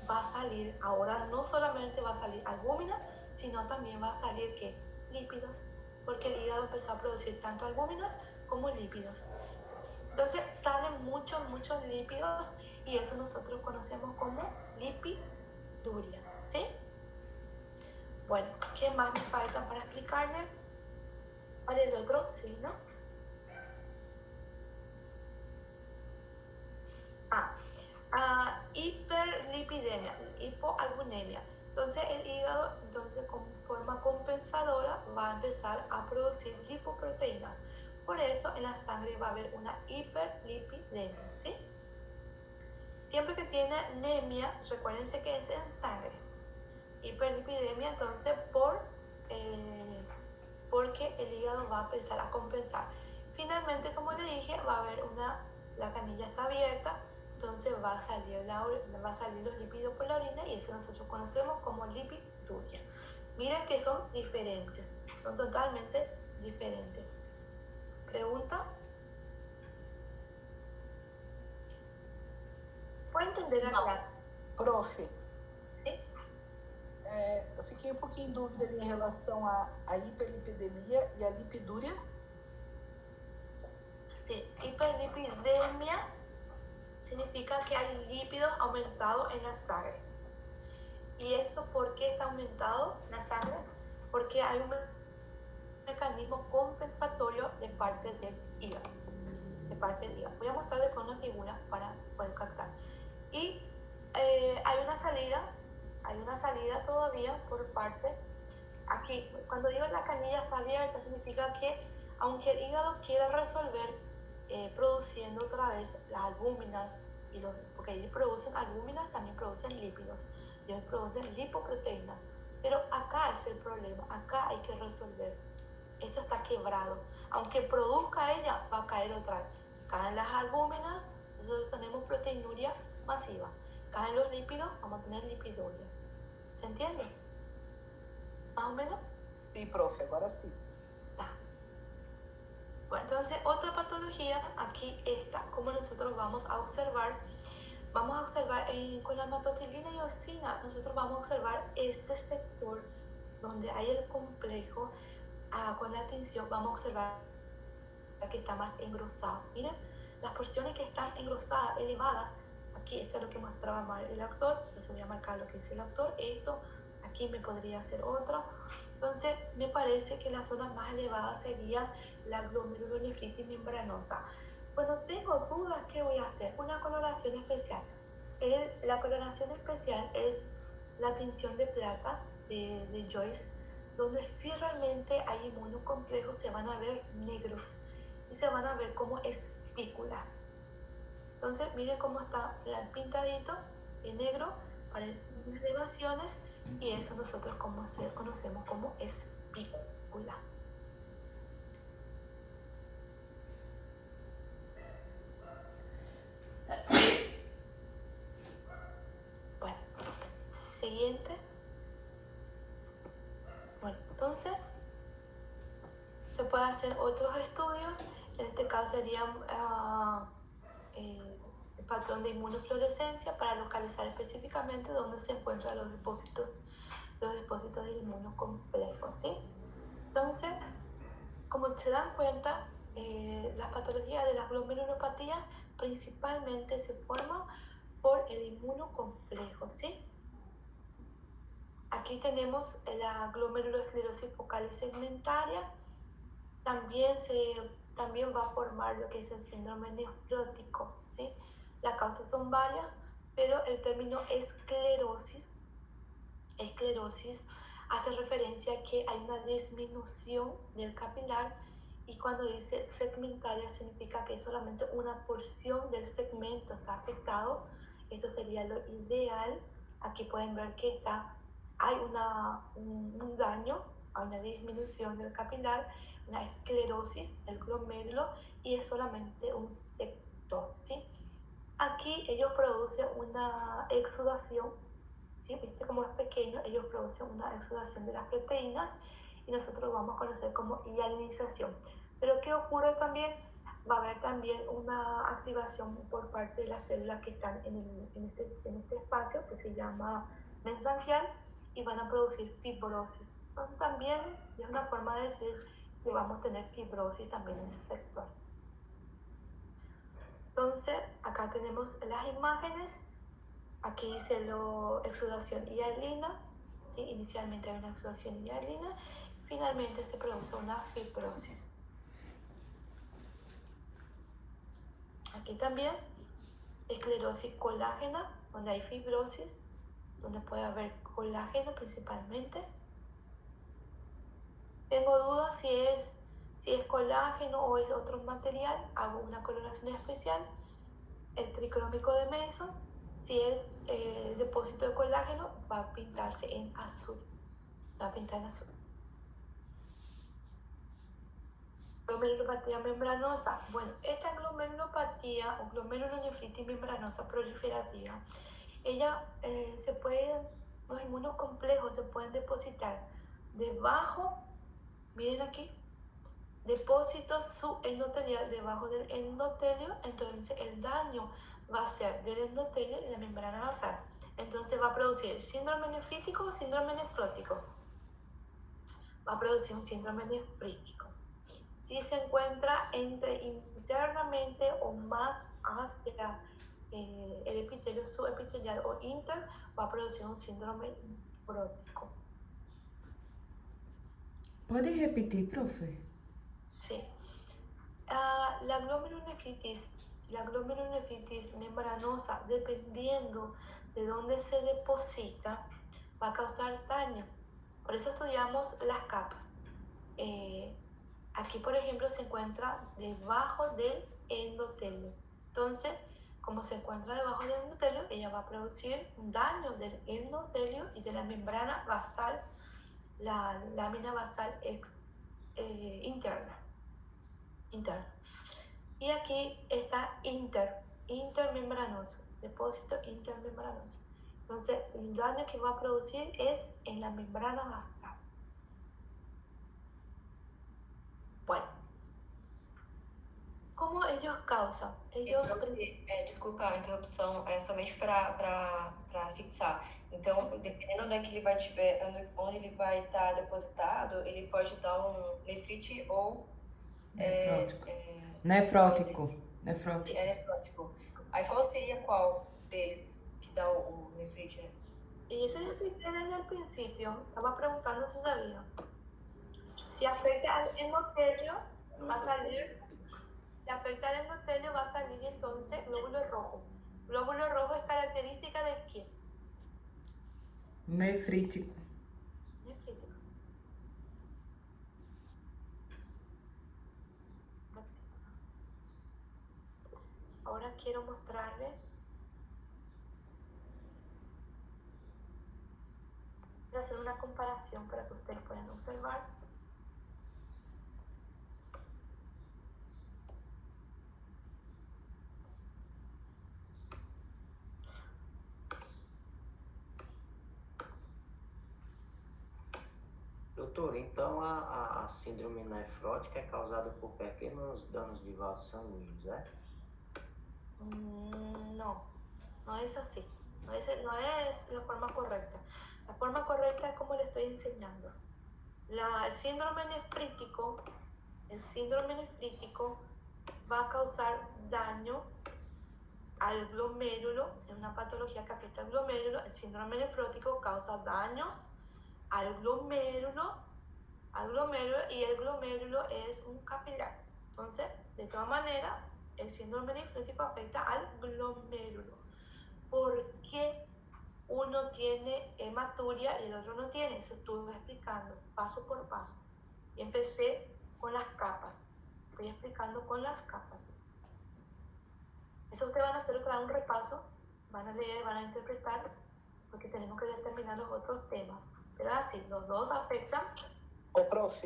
Speaker 1: va a salir, ahora no solamente va a salir albúmina, sino también va a salir ¿qué? Lípidos, porque el hígado empezó a producir tanto albúminas como lípidos. Entonces salen muchos lípidos y eso nosotros conocemos como lipiduria, ¿sí? Bueno, ¿qué más me falta para explicarle? ¿Cuál es el otro? ¿Sí, no? Hiperlipidemia, hipoalbuminemia. Entonces el hígado, como forma compensadora, va a empezar a producir lipoproteínas. Por eso en la sangre va a haber una hiperlipidemia, ¿sí? Siempre que tiene anemia, recuérdense que es en sangre. Hiperlipidemia, entonces, porque el hígado va a empezar a compensar. Finalmente, como le dije, va a haber la canilla está abierta, entonces va a salir los lípidos por la orina y eso nosotros conocemos como lipiduria. Miren que son diferentes, son totalmente diferentes. ¿Pregunta? ¿Puede entender la clase?
Speaker 3: Prof,
Speaker 1: ¿Sí?
Speaker 3: eu fiquei um pouquinho em dúvida ali em relação à hiperlipidemia e à lipidúria.
Speaker 1: Sí, hiperlipidemia significa que hay lípidos aumentados en la sangre. ¿Y esto por qué está aumentado en la sangre? Porque hay un mecanismo compensatorio de parte del hígado. Voy a mostrar después una figura para poder captar. Y hay una salida todavía por parte, aquí, cuando digo la canilla está abierta, significa que aunque el hígado quiera resolver produciendo otra vez las albúminas, porque ellos producen albúminas, también producen lípidos, ellos producen lipoproteínas, pero acá es el problema, acá hay que resolver. Esto está quebrado, aunque produzca ella, va a caer otra vez. Caen las albúminas, entonces tenemos proteinuria masiva. Caen los lípidos, vamos a tener lipiduria. ¿Se entiende? ¿Más o menos?
Speaker 3: Sim, prof, agora sim.
Speaker 1: Bueno, entonces otra patología, aquí esta, como nosotros vamos a observar con la matotilina y osina, nosotros vamos a observar este sector donde hay el complejo con la tinción, vamos a observar que está más engrosado. Miren, las porciones que están engrosadas, elevadas, aquí esto es lo que mostraba mal el autor, entonces voy a marcar lo que dice el autor, esto, aquí me podría hacer otro. Entonces me parece que las zonas más elevadas serían la glomerulonefritis membranosa. Cuando tengo dudas, ¿qué voy a hacer? Una coloración especial. La coloración especial es la tinción de plata de Joyce, donde si realmente hay inmunocomplejos se van a ver negros y se van a ver como espículas. Entonces miren cómo está pintadito en negro, parecen elevaciones y eso nosotros conocemos como espícula. Bueno, siguiente. Bueno, entonces se puede hacer otros estudios, en este caso serían el patrón de inmunofluorescencia para localizar específicamente dónde se encuentran los depósitos del inmunocomplejo, ¿sí? Entonces, como se dan cuenta, las patologías de las glomerulopatías principalmente se forman por el inmunocomplejo, ¿sí? Aquí tenemos la glomerulosclerosis focal y segmentaria. También va a formar lo que es el síndrome nefrótico, ¿sí? Las causas son varias, pero el término esclerosis hace referencia a que hay una disminución del capilar, y cuando dice segmentaria significa que solamente una porción del segmento está afectado. Esto sería lo ideal. Aquí pueden ver que hay un daño, hay una disminución del capilar, una esclerosis, el glomérulo, y es solamente un sector, ¿sí? Aquí ellos producen una exudación, ¿sí? ¿Viste cómo es pequeño? Ellos producen una exudación de las proteínas y nosotros lo vamos a conocer como hialinización. Pero ¿qué ocurre también? Va a haber también una activación por parte de las células que están en este espacio que se llama mesangial, y van a producir fibrosis. Entonces también es una forma de decir que vamos a tener fibrosis también en ese sector. Entonces acá tenemos las imágenes. Aquí dice exudación hialina, ¿sí? Inicialmente hay una exudación hialina, finalmente se produce una fibrosis. Aquí también esclerosis colágena, donde hay fibrosis, donde puede haber colágeno principalmente. Tengo dudas si es colágeno o es otro material. Hago una coloración especial. El tricrómico de Mason, si es depósito de colágeno, va a pintarse en azul. Va a pintar en azul. Glomerulopatía membranosa. Bueno, esta glomerulopatía o glomerulonefritis membranosa proliferativa, los inmunocomplejos se pueden depositar debajo, miren aquí, depósitos subendotelial debajo del endotelio. Entonces el daño va a ser del endotelio y la membrana basal. Entonces va a producir síndrome nefrítico o síndrome nefrótico. Va a producir un síndrome nefrítico. Si se encuentra internamente o más hacia el epitelio subepitelial o inter, va a producir un síndrome nefrótico.
Speaker 5: ¿Pode repetir, profe?
Speaker 1: Sí. La glomerulonefritis membranosa, dependiendo de dónde se deposita, va a causar daño. Por eso estudiamos las capas. Aquí, por ejemplo, se encuentra debajo del endotelio. Entonces, como se encuentra debajo del endotelio, ella va a producir un daño del endotelio y de la membrana basal, la lámina basal interna. Y aquí está intermembranoso, depósito intermembranoso. Entonces, el daño que va a producir es en la membrana basal. Bueno, ¿cómo ellos causan?
Speaker 2: Desculpa a interrupção, é somente para fixar. Então, dependendo onde ele vai estar depositado, ele pode dar um nefrite ou
Speaker 5: Nefrótico.
Speaker 2: É nefrótico. Aí qual deles que dá o nefrite, né?
Speaker 1: Y eso yo expliqué desde el principio. Estaba preguntando si sabían. Si afecta al endotelio, va a salir. Si afecta al endotelio, va a salir entonces glóbulo rojo. Glóbulo rojo es característica de ¿qué?
Speaker 5: Nefrítico.
Speaker 1: Nefrítico. Ahora quiero mostrarles. Voy a hacer una comparación para que ustedes puedan observar.
Speaker 6: Doutor, então a síndrome nefrótica é causada por pequenos danos de vasos sanguíneos, é?
Speaker 1: No, no es así. No es la forma correcta. La forma correcta es como le estoy enseñando. El síndrome nefrítico va a causar daño al glomérulo, es una patología que afecta al glomérulo. El síndrome nefrótico causa daños al glomérulo, y el glomérulo es un capilar. Entonces, de todas maneras, el síndrome nefrótico afecta al glomérulo. ¿Por qué uno tiene hematuria y el otro no tiene? Eso estuve explicando paso por paso. Y empecé con las capas. Fui explicando con las capas. Eso ustedes van a hacer para un repaso, van a leer, van a interpretar, porque tenemos que determinar los otros temas. Pero así, los dos afectan.
Speaker 3: Ô, prof,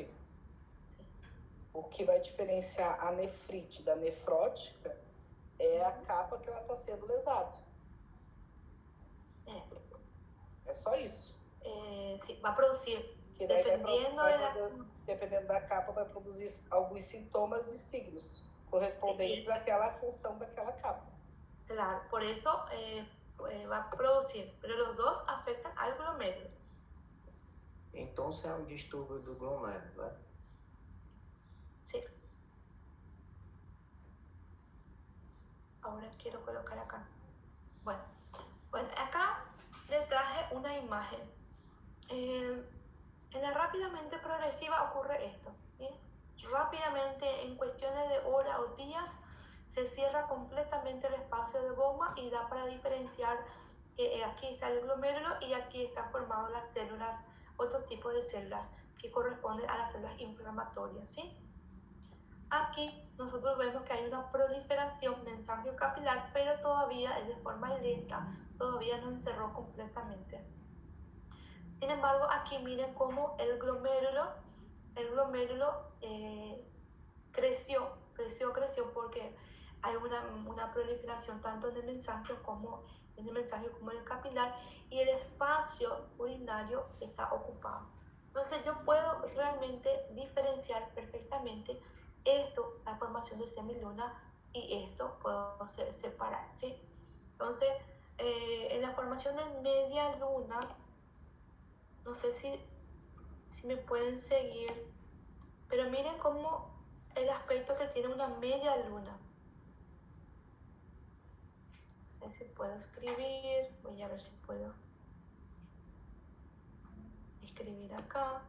Speaker 3: o que vai diferenciar a nefrite da nefrótica é a capa que ela está sendo lesada. É só isso.
Speaker 1: Sí, va a producir,
Speaker 3: Que daí
Speaker 1: dependendo
Speaker 3: da capa, vai produzir alguns sintomas e signos correspondentes àquela função daquela capa.
Speaker 1: Claro, por eso va a producir, pero los dos afectan al glomérulo.
Speaker 6: Então, é um distúrbio do glomérulo, né?
Speaker 1: Sí. Ahora quiero colocar acá. Bueno, acá les traje una imagen. En la rápidamente progresiva ocurre esto. ¿Bien? Rápidamente, en cuestiones de horas o días, se cierra completamente el espacio de bomba y da para diferenciar que aquí está el glomérulo y aquí están formadas las células, otro tipo de células que corresponden a las células inflamatorias, ¿sí? Aquí nosotros vemos que hay una proliferación mensangio capilar, pero todavía es de forma lenta, todavía no encerró completamente. Sin embargo, aquí miren cómo el glomérulo creció porque hay una proliferación tanto en el mensangio como en el capilar, y el espacio urinario está ocupado. Entonces yo puedo realmente diferenciar perfectamente esto, la formación de semiluna, y esto puedo separar, ¿sí? Entonces, en la formación de media luna, no sé si me pueden seguir, pero miren cómo el aspecto que tiene una media luna. No sé si puedo escribir, voy a ver si puedo escribir acá.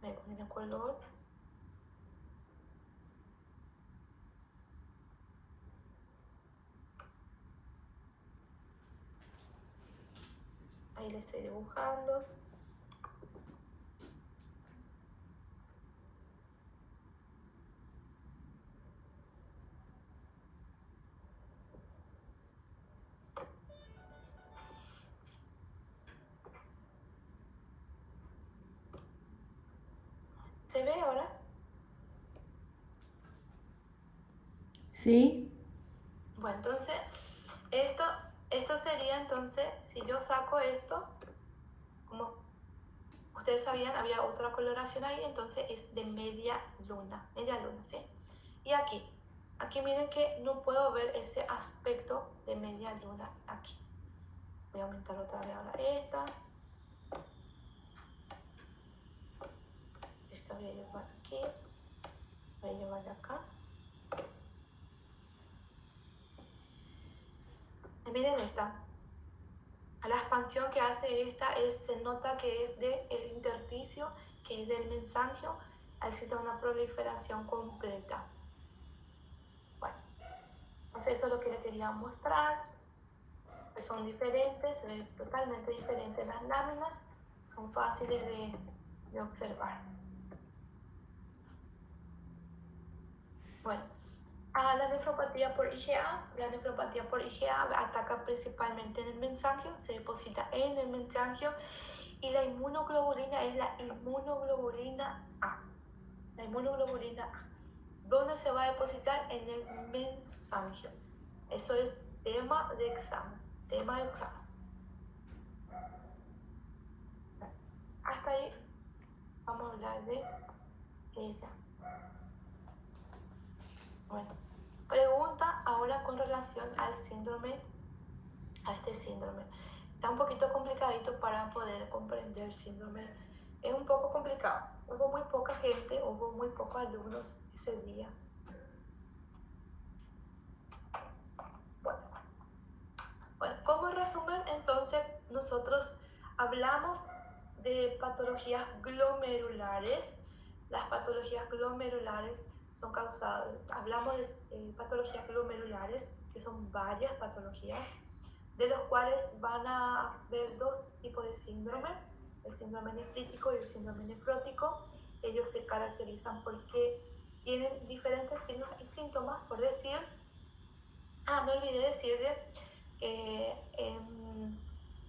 Speaker 1: Me ponen el color. Ahí le estoy dibujando. ¿Se ve ahora?
Speaker 5: Sí.
Speaker 1: Bueno, entonces, esto sería entonces, si yo saco esto, como ustedes sabían, había otra coloración ahí, entonces es de media luna, ¿sí? Y aquí miren que no puedo ver ese aspecto de media luna aquí. Voy a aumentar otra vez ahora esta. Esta voy a llevar aquí, voy a llevar acá. Y miren esta. La expansión que hace esta se nota que es del intersticio, que es del mensangio. Existe una proliferación completa. Bueno, entonces eso es lo que les quería mostrar. Pues son diferentes, se ven totalmente diferentes las láminas, son fáciles de observar. Bueno, la nefropatía por IgA. La nefropatía por IgA ataca principalmente en el mensangio, se deposita en el mensangio, y la inmunoglobulina es la inmunoglobulina A. La inmunoglobulina A. ¿Dónde se va a depositar? En el mensangio. Eso es tema de examen. Hasta ahí vamos a hablar de ella. Bueno, pregunta ahora con relación al síndrome, a este síndrome. Está un poquito complicadito para poder comprender el síndrome es un poco complicado. Hubo muy poca gente, hubo muy pocos alumnos ese día. Bueno, como resumen, entonces nosotros hablamos de patologías glomerulares. Las patologías glomerulares son causadas, hablamos de patologías glomerulares, que son varias patologías, de los cuales van a haber dos tipos de síndrome, el síndrome nefrítico y el síndrome nefrótico. Ellos se caracterizan porque tienen diferentes signos y síntomas, por decir, me olvidé decirle, en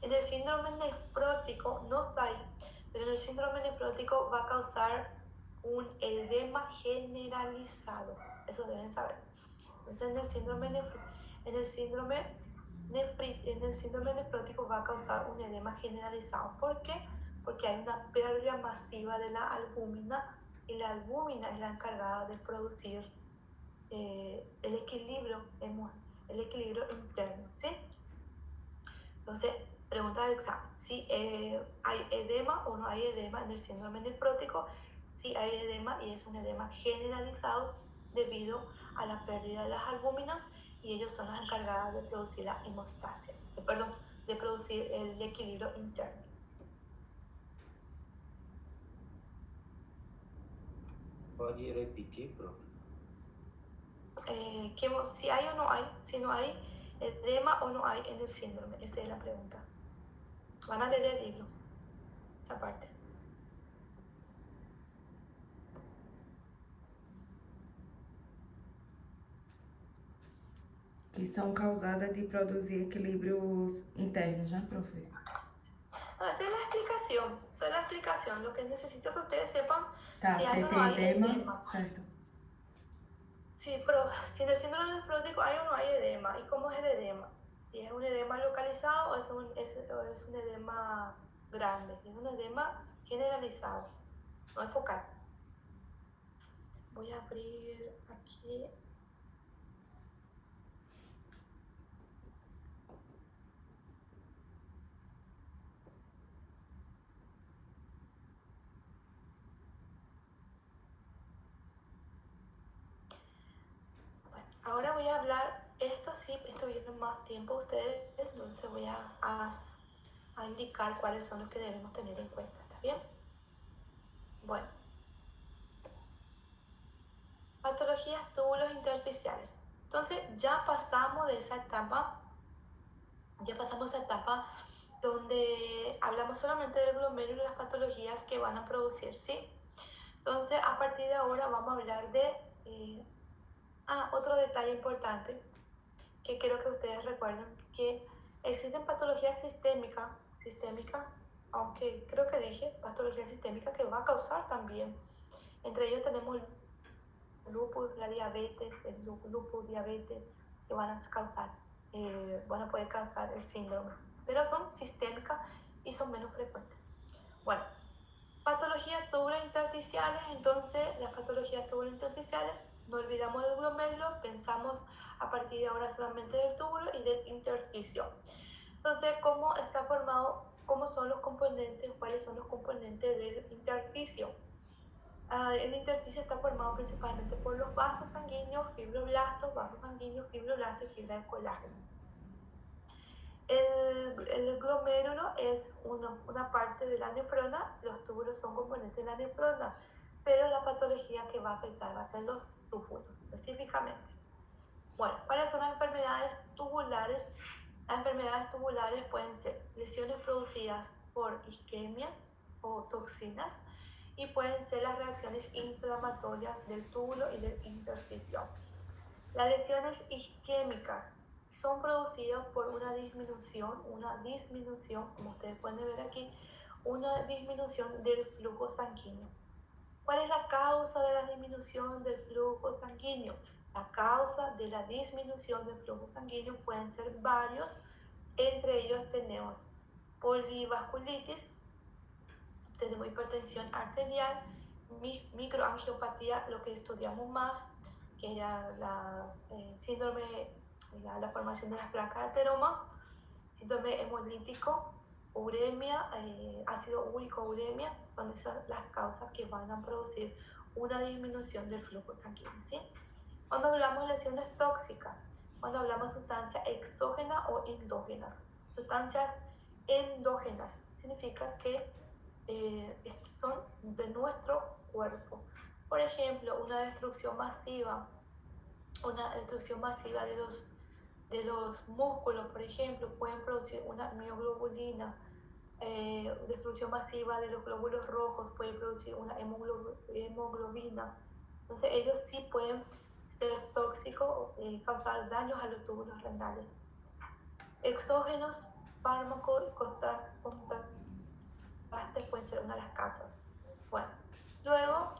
Speaker 1: el síndrome nefrótico, no está ahí, pero en el síndrome nefrótico va a causar un edema generalizado, eso deben saber. Entonces en el síndrome nefrótico va a causar un edema generalizado. ¿Por qué? Porque hay una pérdida masiva de la albúmina, y la albúmina es la encargada de producir el equilibrio interno, ¿sí? Entonces, pregunta del examen: si hay edema o no hay edema en el síndrome nefrótico. Si hay edema, y es un edema generalizado debido a la pérdida de las albúminas, y ellos son las encargadas de producir la hemostasia, de producir el equilibrio interno.
Speaker 6: Pode repetir, prof?
Speaker 1: Si hay o no hay, si no hay edema o no hay en el síndrome, esa es la pregunta. Van a leer el libro, esa parte.
Speaker 5: Que são causadas de produzir equilíbrios internos, né, profe?
Speaker 1: No, esa es la explicación, esa es la explicación. Lo que necesito que ustedes sepan,
Speaker 5: Tá,
Speaker 1: si hay o
Speaker 5: se
Speaker 1: no hay
Speaker 5: tem edema,
Speaker 1: edema.
Speaker 5: certo.
Speaker 1: Sí, pero si en el síndrome nefrótico hay o no hay edema, ¿y cómo es el edema? Si es un edema localizado o es un edema grande, es un edema generalizado, no es focal. Voy a abrir aquí. Bueno, ahora voy a hablar, esto viene más tiempo a ustedes, entonces voy a indicar cuáles son los que debemos tener en cuenta, ¿está bien? Bueno. Patologías túbulos intersticiales. Entonces ya pasamos esa etapa donde hablamos solamente del glomérulo y las patologías que van a producir, ¿sí? Entonces a partir de ahora vamos a hablar de otro detalle importante que quiero que ustedes recuerden, que existen patologías sistémicas, aunque creo que dije patología sistémica, que va a causar también. Entre ellos tenemos lupus, la diabetes, el lupus, diabetes, que van a poder causar el síndrome, pero son sistémicas y son menos frecuentes. Bueno, patologías tubulointersticiales. Entonces, las patologías tubulointersticiales, no olvidamos del glomérulo, pensamos a partir de ahora solamente del túbulo y del intersticio. Entonces, ¿cómo está formado? ¿Cómo son los componentes? ¿Cuáles son los componentes del intersticio? El intersticio está formado principalmente por los vasos sanguíneos, fibroblastos y fibra de colágeno. El glomérulo es una parte de la nefrona, los túbulos son componentes de la nefrona, pero la patología que va a afectar va a ser los túbulos específicamente. Bueno, ¿cuáles son las enfermedades tubulares? Las enfermedades tubulares pueden ser lesiones producidas por isquemia o toxinas, y pueden ser las reacciones inflamatorias del túbulo y del intersticio. Las lesiones isquémicas son producidas por una disminución, como ustedes pueden ver aquí, una disminución del flujo sanguíneo. ¿Cuál es la causa de la disminución del flujo sanguíneo? La causa de la disminución del flujo sanguíneo pueden ser varios. Entre ellos tenemos polivasculitis, tenemos hipertensión arterial, microangiopatía, lo que estudiamos más, que era la formación de las placas de ateromas, síndrome hemolítico, uremia, ácido úrico, uremia, son esas las causas que van a producir una disminución del flujo sanguíneo, ¿sí? Cuando hablamos de lesiones tóxicas, cuando hablamos de sustancias exógenas o endógenas. Sustancias endógenas significa que son de nuestro cuerpo. Por ejemplo, una destrucción masiva de los músculos, por ejemplo, pueden producir una mioglobulina. Destrucción masiva de los glóbulos rojos puede producir una hemoglobina. Entonces ellos sí pueden ser tóxicos, causar daños a los túbulos renales. Exógenos, fármacos y contrastes pueden ser una de las causas. Bueno, luego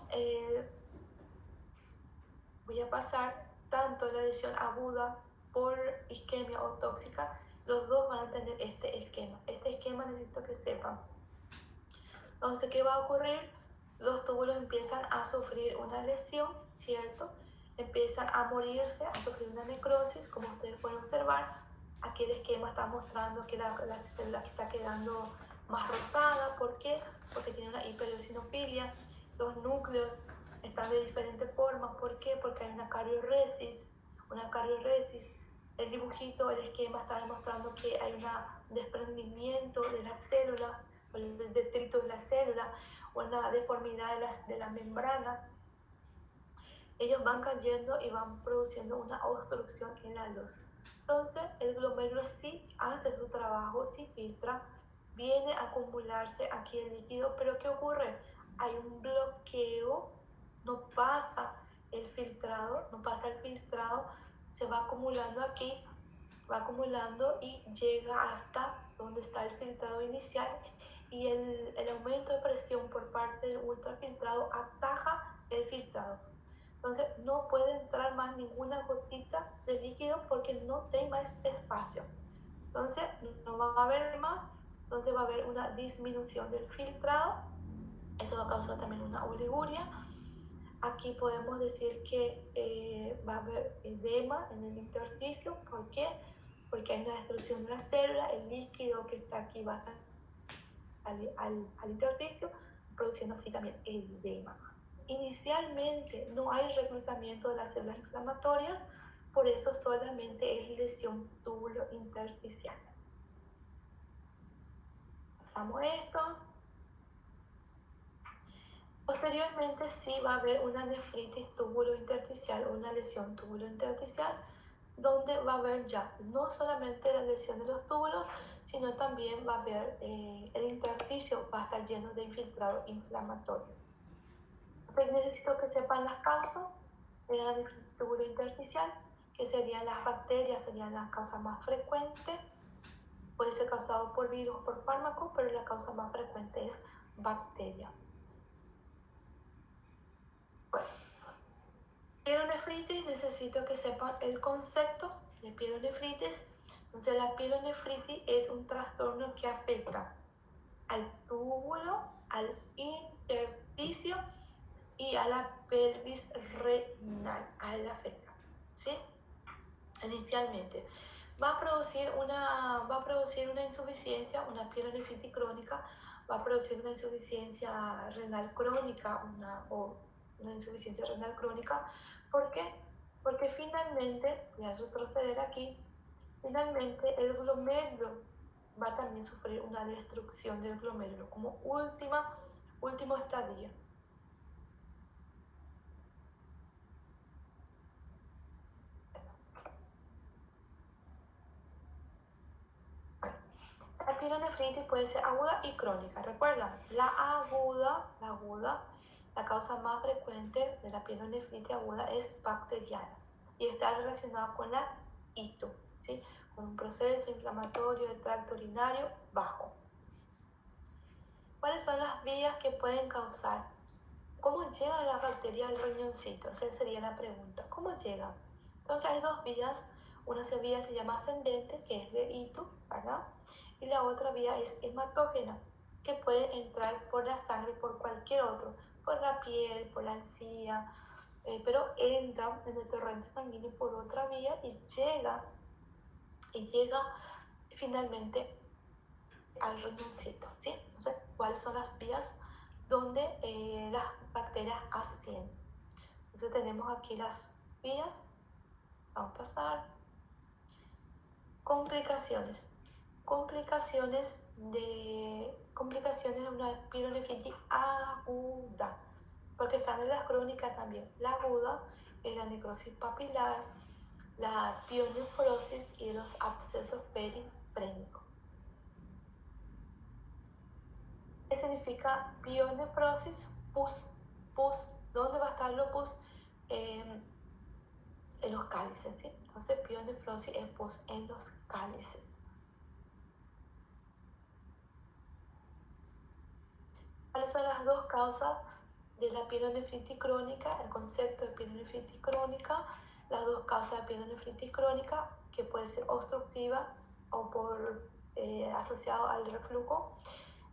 Speaker 1: voy a pasar tanto la lesión aguda por isquemia o tóxica, los dos van a tener este esquema. Este esquema necesito que sepan. Entonces, ¿qué va a ocurrir? Los túbulos empiezan a sufrir una lesión, ¿cierto? Empiezan a morirse, a sufrir una necrosis, como ustedes pueden observar. Aquí el esquema está mostrando que la célula que está quedando más rosada. ¿Por qué? Porque tiene una hiperosinofilia. Los núcleos están de diferentes formas. ¿Por qué? Porque hay una carioresis. El dibujito, el esquema está demostrando que hay un desprendimiento de la célula, o el detrito de la célula, o una deformidad de la membrana. Ellos van cayendo y van produciendo una obstrucción en la luz. Entonces, el glomérulo sí hace su trabajo, sí filtra, viene a acumularse aquí el líquido, pero ¿qué ocurre? Hay un bloqueo, no pasa el filtrado, se va acumulando aquí, va acumulando y llega hasta donde está el filtrado inicial, y el aumento de presión por parte del ultrafiltrado ataja el filtrado. Entonces no puede entrar más ninguna gotita de líquido porque no hay más espacio. Entonces no va a haber más, entonces va a haber una disminución del filtrado. Eso va a causar también una oliguria. Aquí podemos decir que va a haber edema en el intersticio. ¿Por qué? Porque hay una destrucción de la célula, el líquido que está aquí va a salir al intersticio, produciendo así también edema. Inicialmente no hay reclutamiento de las células inflamatorias, por eso solamente es lesión túbulo intersticial. Pasamos esto. Posteriormente sí va a haber una nefritis túbulo intersticial o una lesión túbulo intersticial, donde va a haber ya no solamente la lesión de los túbulos, sino también va a haber el intersticio va a estar lleno de infiltrado inflamatorio. Entonces necesito que sepan las causas de la nefritis túbulo intersticial, que serían las bacterias, serían las causas más frecuentes. Puede ser causado por virus o por fármaco, pero la causa más frecuente es bacteria. Bueno, pielonefritis, necesito que sepan el concepto de pielonefritis. Entonces la pielonefritis es un trastorno que afecta al túbulo, al intersticio y a la pelvis renal, a él afecta, ¿sí? Inicialmente va a producir una insuficiencia, una pielonefritis crónica, va a producir una insuficiencia renal crónica, una insuficiencia renal crónica. ¿Por qué? Porque finalmente, voy a retroceder aquí, finalmente el glomérulo va a también sufrir una destrucción del glomérulo como último estadio. La pielonefritis puede ser aguda y crónica. Recuerdan, la causa más frecuente de la pielonefritis aguda es bacteriana y está relacionada con la ITU, ¿sí? Con un proceso inflamatorio del tracto urinario bajo. ¿Cuáles son las vías que pueden causar? ¿Cómo llega la bacteria al riñoncito? Esa sería la pregunta. ¿Cómo llega? Entonces hay dos vías. Una vía se llama ascendente, que es de ITU, ¿verdad? Y la otra vía es hematógena, que puede entrar por la sangre, por cualquier otro, por la piel, por la encía, pero entra en el torrente sanguíneo por otra vía y llega finalmente al riñoncito, ¿sí? Entonces, ¿cuáles son las vías donde las bacterias ascienden? Entonces tenemos aquí las vías. Vamos a pasar. Complicaciones. Complicaciones de una pielonefritis aguda, porque están en las crónicas también. La aguda es la necrosis papilar, la pionefrosis y los abscesos periprénicos. ¿Qué significa pionefrosis? Pus. ¿Dónde va a estar el pus? En los cálices, ¿sí? Entonces, pionefrosis es pus en los cálices. ¿Cuáles son las dos causas de la pielonefritis crónica? El concepto de pielonefritis crónica, las dos causas de pielonefritis crónica, que puede ser obstructiva o por asociado al reflujo.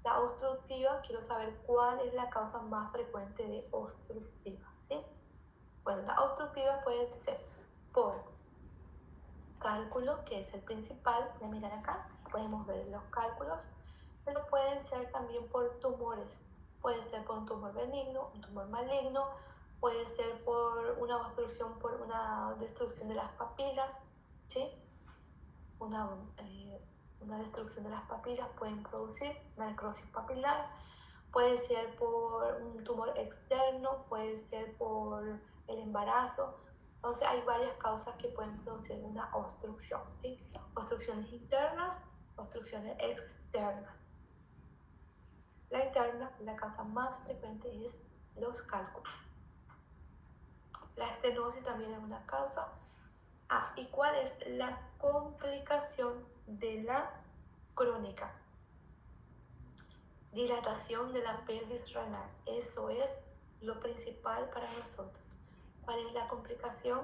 Speaker 1: La obstructiva, quiero saber cuál es la causa más frecuente de obstructiva, ¿sí? Bueno, la obstructiva puede ser por cálculo, que es el principal. Voy a mirar acá, podemos ver los cálculos, pero pueden ser también por tumores. Puede ser por un tumor benigno, un tumor maligno, puede ser por una obstrucción, por una destrucción de las papilas, ¿sí? Una destrucción de las papilas pueden producir una necrosis papilar, puede ser por un tumor externo, puede ser por el embarazo. Entonces hay varias causas que pueden producir una obstrucción, ¿sí? Obstrucciones internas, obstrucciones externas. La interna, la causa más frecuente es los cálculos. La estenosis también es una causa. ¿Y cuál es la complicación de la crónica? Dilatación de la pelvis renal. Eso es lo principal para nosotros. ¿Cuál es la complicación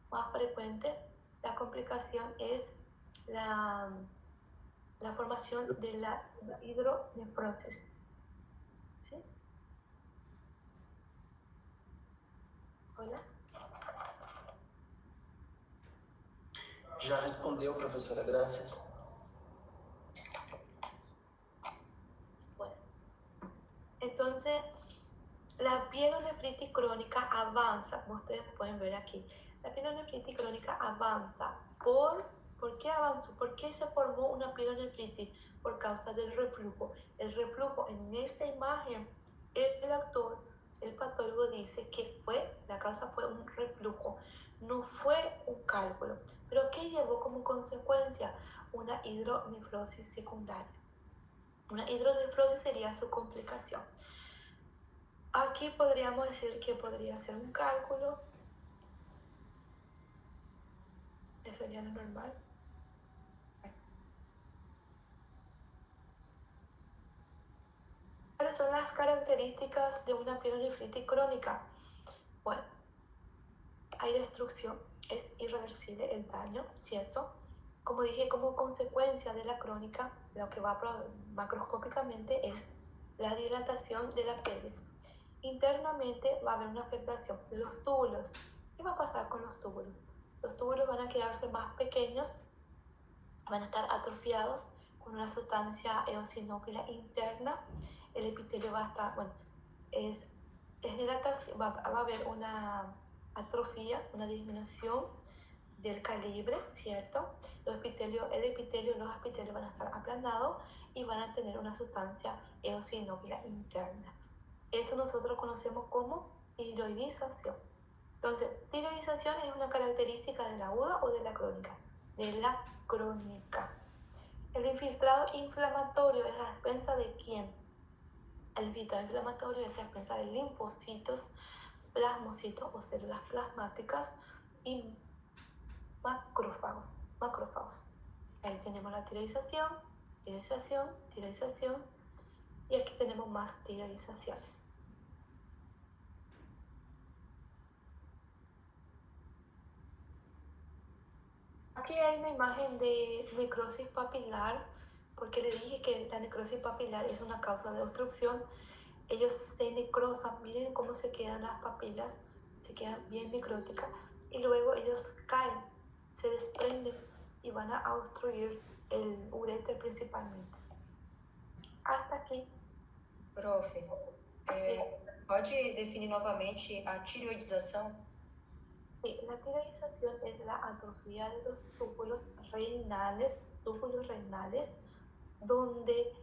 Speaker 1: más frecuente? La complicación es la formación de la hidronefrosis, ¿sí? Hola.
Speaker 7: Já respondeu, professora, graças.
Speaker 1: Bueno, entonces la pielonefritis crónica avanza, como ustedes pueden ver aquí. La pielonefritis crónica avanza. ¿Por qué avanzó? ¿Por qué se formó una pielonefritis? Por causa del reflujo. El reflujo, en esta imagen, el patólogo dice que la causa fue un reflujo, no fue un cálculo. ¿Pero qué llevó como consecuencia? Una hidronefrosis secundaria. Una hidronefrosis sería su complicación. Aquí podríamos decir que podría ser un cálculo. Eso sería lo normal. ¿Cuáles son las características de una pielonefritis crónica? Bueno, hay destrucción, es irreversible el daño, ¿cierto? Como dije, como consecuencia de la crónica, lo que va macroscópicamente es la dilatación de la pelvis. Internamente va a haber una afectación de los túbulos. ¿Qué va a pasar con los túbulos? Los túbulos van a quedarse más pequeños, van a estar atrofiados con una sustancia eosinófila interna. El epitelio va a estar, bueno, es dilatación, va a haber una atrofia, una disminución del calibre, ¿cierto? Los epitelios van a estar aplanados y van a tener una sustancia eosinófila interna. Eso nosotros conocemos como tiroidización. Entonces, tiroidización es una característica de la aguda o de la crónica. De la crónica. El infiltrado inflamatorio es a expensa de quién? El infiltrado inflamatorio es a expensa de linfocitos, plasmocitos o células plasmáticas y macrófagos. Ahí tenemos la tiroidización, y aquí tenemos más tiroidizaciones. Aquí hay una imagen de necrosis papilar, porque le dije que la necrosis papilar es una causa de obstrucción. Ellos se necrosan, miren cómo se quedan las papilas, se quedan bien necróticas, y luego ellos caen, se desprenden y van a obstruir el uréter principalmente. hasta aquí.
Speaker 2: Prof, pode definir novamente a tireoidização?
Speaker 1: Sí, la tiroidización es la atrofia de los túbulos renales, donde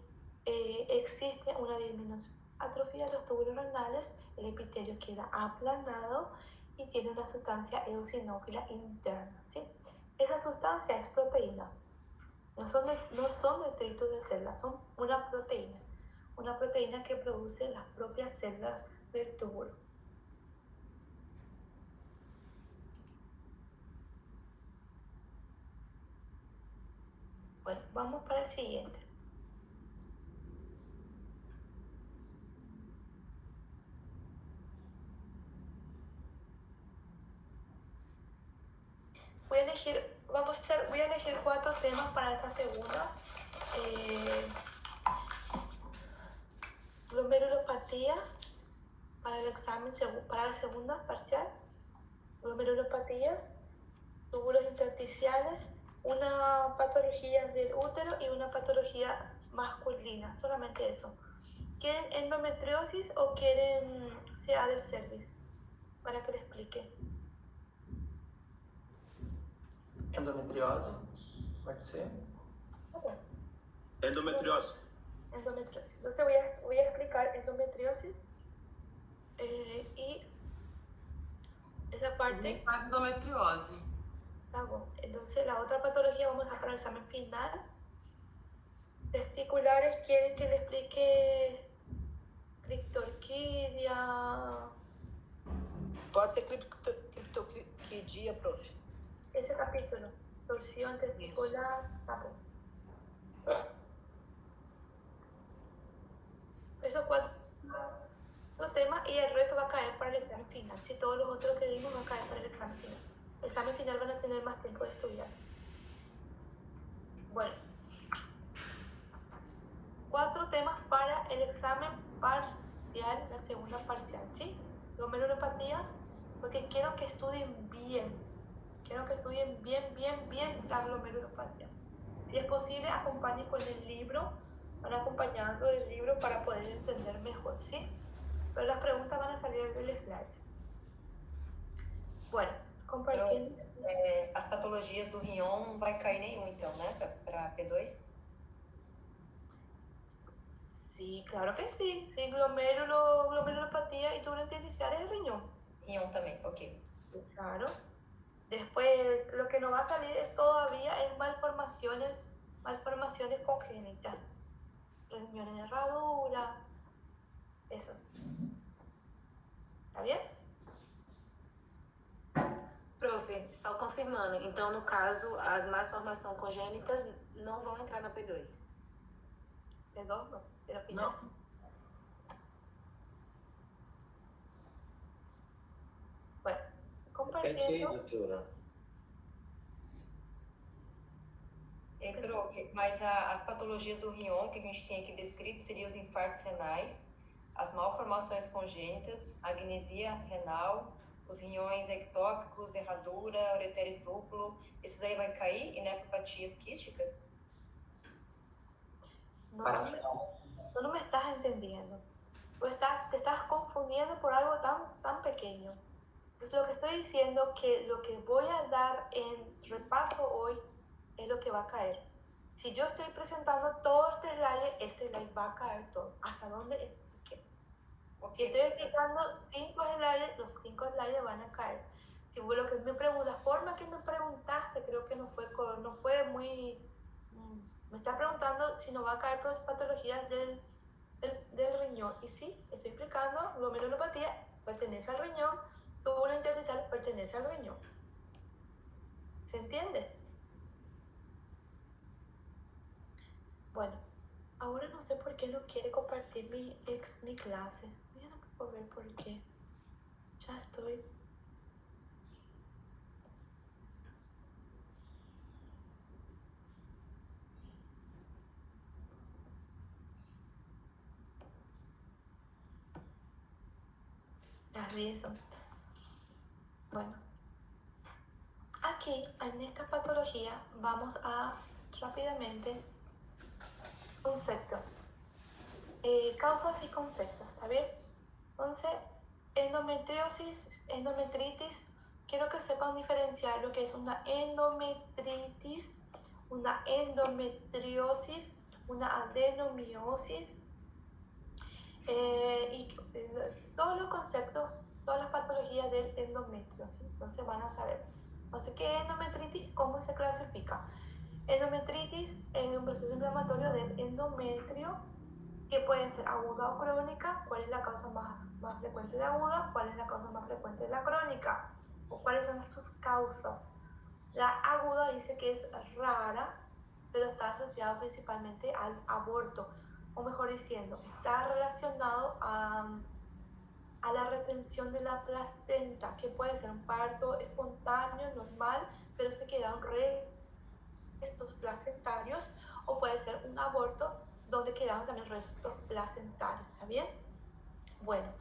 Speaker 1: existe una disminución. Atrofia de los túbulos renales, el epitelio queda aplanado y tiene una sustancia eosinófila interna, ¿sí? Esa sustancia es proteína, no son detritos de células, son una proteína que produce las propias células del túbulo. Bueno, vamos para el siguiente. Voy a elegir 4 temas para esta segunda. Glomerulopatías para el examen, para la segunda parcial. Glomerulopatías, túbulos intersticiales, una patología del útero y una patología masculina, solamente eso. ¿Quieren endometriosis o quieren CA del cervix? Para que les explique.
Speaker 7: Endometriose, pode ser?
Speaker 1: Okay.
Speaker 8: Endometriose.
Speaker 1: Endometriosis. Entonces voy a explicar endometriosis y esa parte.
Speaker 9: Faz endometriose.
Speaker 1: Tá bom. Entonces la otra patología vamos a para el examen final. Testiculares, ¿quieren que le explique criptorquidia?
Speaker 3: Pode ser criptorquidia, prof.
Speaker 1: Ese capítulo, torsión testicular, tá bom. Esos 4 temas y el resto va a caer para el examen final. Si todos los otros que dimos van a caer para el examen final. El examen final van a tener más tiempo de estudiar. Bueno, 4 temas para el examen parcial, la segunda parcial, ¿sí? Glomerulopatías, porque quiero que estudien bien. Quiero que estudien bien la glomerulopatía. Si es posible, acompañen con el libro, van acompañando el libro para poder entender mejor, ¿sí? Pero las preguntas van a salir del slide. Bueno, compartiendo.
Speaker 2: As patologias do Rion não vai cair nenhum, então, né? Para P2?
Speaker 1: Sí, claro que sí. Sí, glomerulopatía y túbulo intersticial es el riñón.
Speaker 2: Rion também, ok.
Speaker 1: Claro. Después, lo que no va a salir todavía es malformaciones congénitas. Riñón en herradura, esos. ¿Está bien?
Speaker 9: Prof, só confirmando, então no caso as malformações congênitas não vão entrar na P2?
Speaker 1: Perdón, no, pero que
Speaker 7: No.
Speaker 1: ya sí. Bueno,
Speaker 6: Repete aí,
Speaker 1: compartiendo.
Speaker 6: doutora.
Speaker 2: Prof, mas as patologias do Rion que a gente tem aqui descrito seriam os infartos renais, as malformações congênitas, a agnesia renal, os riões ectópicos, erradura, ureteres duplo, esses aí vai cair? E nefropatias quísticas?
Speaker 1: No, tú no me estás entendiendo. Te estás confundiendo por algo tan pequeño. Pues lo que estoy diciendo que lo que voy a dar en repaso hoy es lo que va a caer. Si yo estoy presentando todo este slide va a caer todo. ¿Hasta dónde expliqué? Si estoy explicando 5 slides, los 5 slides van a caer. Si lo que la forma que me preguntaste creo que no fue muy... Me estás preguntando si no va a caer por patologías del riñón. Y sí, estoy explicando, glomerulopatía pertenece al riñón, túbulo intersticial pertenece al riñón. ¿Se entiende? Bueno, ahora no sé por qué no quiere compartir mi clase. Ya no puedo ver por qué. Ya estoy. Las 10 son. Bueno. Aquí, en esta patología, vamos a rápidamente concepto. causas y conceptos, ¿está bien? Entonces, endometritis, quiero que sepan diferenciar lo que es una endometritis, una endometriosis, una adenomiosis, y todos los conceptos, todas las patologías del endometrio, ¿sí? Entonces van a saber. Entonces, ¿qué es endometritis? ¿Cómo se clasifica? Endometritis es un proceso inflamatorio del endometrio que puede ser aguda o crónica. ¿Cuál es la causa más frecuente de aguda? ¿Cuál es la causa más frecuente de la crónica? ¿O cuáles son sus causas? La aguda dice que es rara, pero está asociado principalmente al aborto, o mejor diciendo, está relacionado a la retención de la placenta, que puede ser un parto espontáneo, normal, pero se quedan restos placentarios, o puede ser un aborto donde quedaron también restos placentarios, ¿está bien? Bueno,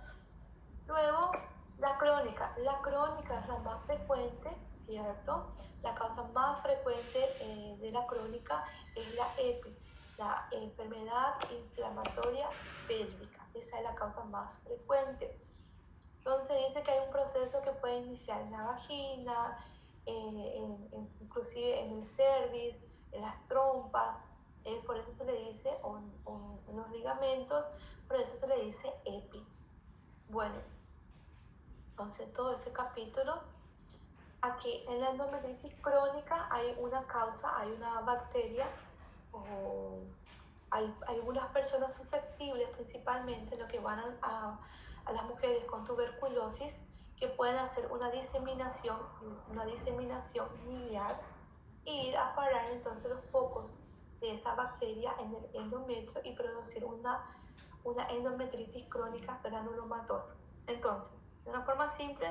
Speaker 1: luego la crónica es la más frecuente, ¿cierto? La causa más frecuente de la crónica es la EPI, la enfermedad inflamatoria pélvica. Esa es la causa más frecuente. Entonces dice que hay un proceso que puede iniciar en la vagina, inclusive en el cervix, en las trompas, por eso se le dice, o en los ligamentos, por eso se le dice EPI. Bueno, entonces todo ese capítulo, aquí en la endometritis crónica hay una causa, hay una bacteria, o hay algunas personas susceptibles, principalmente lo que van a las mujeres con tuberculosis, que pueden hacer una diseminación miliar y ir a parar entonces los focos de esa bacteria en el endometrio y producir una endometritis crónica granulomatosa. Entonces, de una forma simple,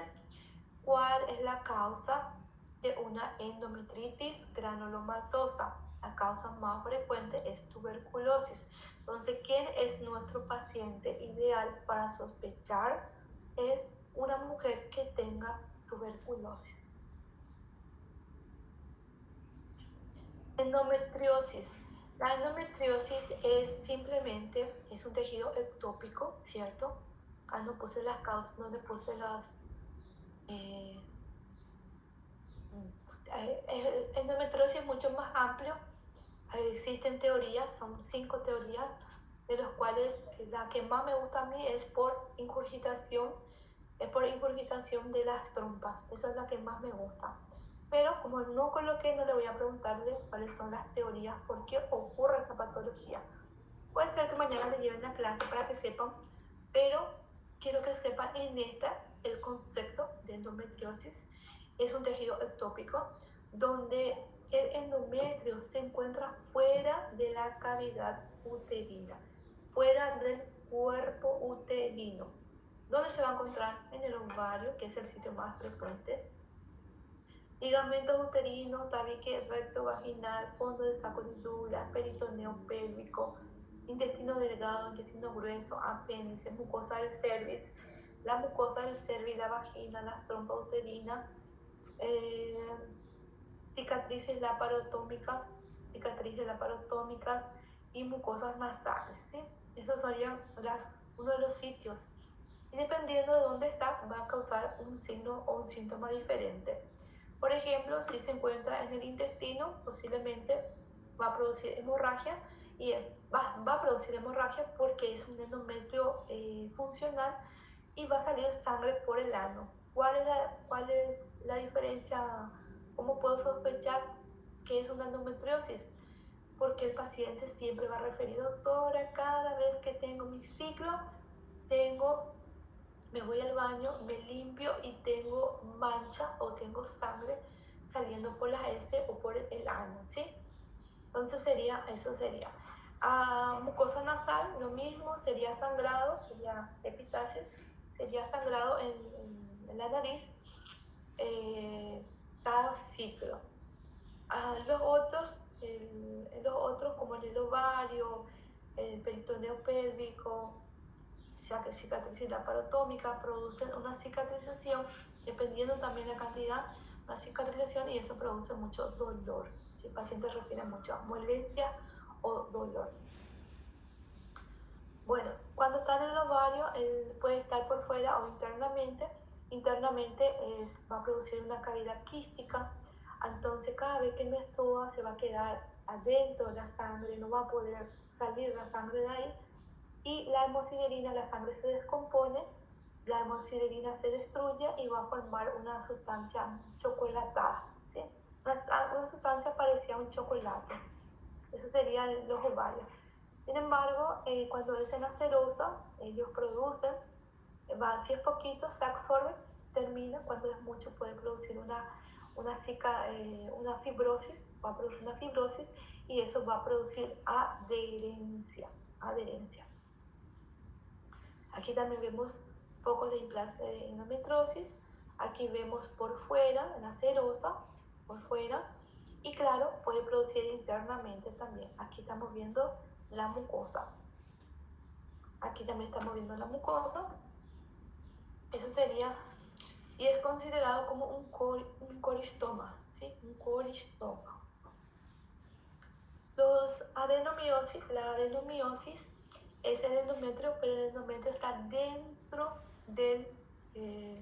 Speaker 1: ¿cuál es la causa de una endometritis granulomatosa? La causa más frecuente es tuberculosis. Entonces, ¿quién es nuestro paciente ideal para sospechar? Es una mujer que tenga tuberculosis. Endometriosis. La endometriosis es un tejido ectópico, ¿cierto? Acá no puse las causas, no le puse las... endometriosis es mucho más amplio. Existen teorías, son 5 teorías, de las cuales la que más me gusta a mí es por ingurgitación de las trompas. Esa es la que más me gusta. Pero como no coloqué, no le voy a preguntarle cuáles son las teorías, por qué ocurre esa patología. Puede ser que mañana le lleven la clase para que sepan, pero quiero que sepan en el concepto de endometriosis. Es un tejido ectópico donde el endometrio se encuentra fuera de la cavidad uterina, fuera del cuerpo uterino. ¿Dónde se va a encontrar? En el ovario, que es el sitio más frecuente. Ligamentos uterinos, tabique recto vaginal, fondo de saco de Douglas, peritoneo pélvico, intestino delgado, intestino grueso, apéndice, mucosa del cervix, la mucosa del cervix, la vagina, las trompas uterinas, cicatrices laparotómicas y mucosas nasales, ¿sí? Esos serían uno de los sitios. Y dependiendo de dónde está, va a causar un signo o un síntoma diferente. Por ejemplo, si se encuentra en el intestino, posiblemente va a producir hemorragia, y va a producir hemorragia porque es un endometrio funcional y va a salir sangre por el ano. ¿Cuál es la diferencia? ¿Cómo puedo sospechar que es una endometriosis? Porque el paciente siempre va a referir: doctora, cada vez que tengo mi ciclo, me voy al baño, me limpio y tengo mancha o tengo sangre saliendo por las heces o por el ano, ¿sí? Entonces eso sería. Mucosa nasal, lo mismo, sería sangrado, sería epitasis, sería sangrado en la nariz cada ciclo. Los otros como el ovario, el peritoneo pélvico, cicatriz laparotómica, producen una cicatrización, dependiendo también la cantidad, una cicatrización, y eso produce mucho dolor. Si el paciente refiere mucho a molestia o dolor. Bueno, cuando está en el ovario, él puede estar por fuera o internamente. Internamente va a producir una cavidad quística, entonces cada vez que menstrua se va a quedar adentro la sangre, no va a poder salir la sangre de ahí, y la hemosiderina, la sangre se descompone, la hemosiderina se destruye y va a formar una sustancia chocolatada, ¿sí? Una sustancia parecida a un chocolate. Eso serían los ovarios. Sin embargo, cuando es en acerosa, ellos producen, si es poquito, se absorbe, termina, cuando es mucho puede producir una fibrosis, va a producir una fibrosis y eso va a producir adherencia. Aquí también vemos focos de endometriosis, aquí vemos por fuera, en acerosa, por fuera, y claro, puede producir internamente también. Aquí estamos viendo la mucosa. Aquí también estamos viendo la mucosa. Eso sería, y es considerado como un coristoma, ¿sí? Un coristoma. La adenomiosis es el endometrio, pero el endometrio está dentro del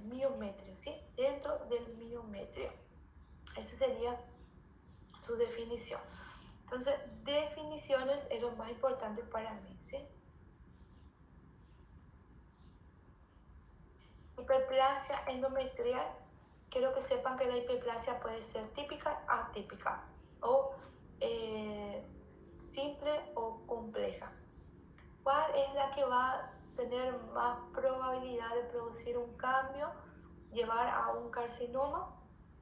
Speaker 1: miometrio, ¿sí? Dentro del miometrio. Esa sería su definición. Entonces, definiciones es lo más importante para mí, ¿sí? Hiperplasia endometrial. Quiero que sepan que la hiperplasia puede ser típica, atípica, o simple o compleja. ¿Cuál es la que va a tener más probabilidad de producir un cambio, llevar a un carcinoma?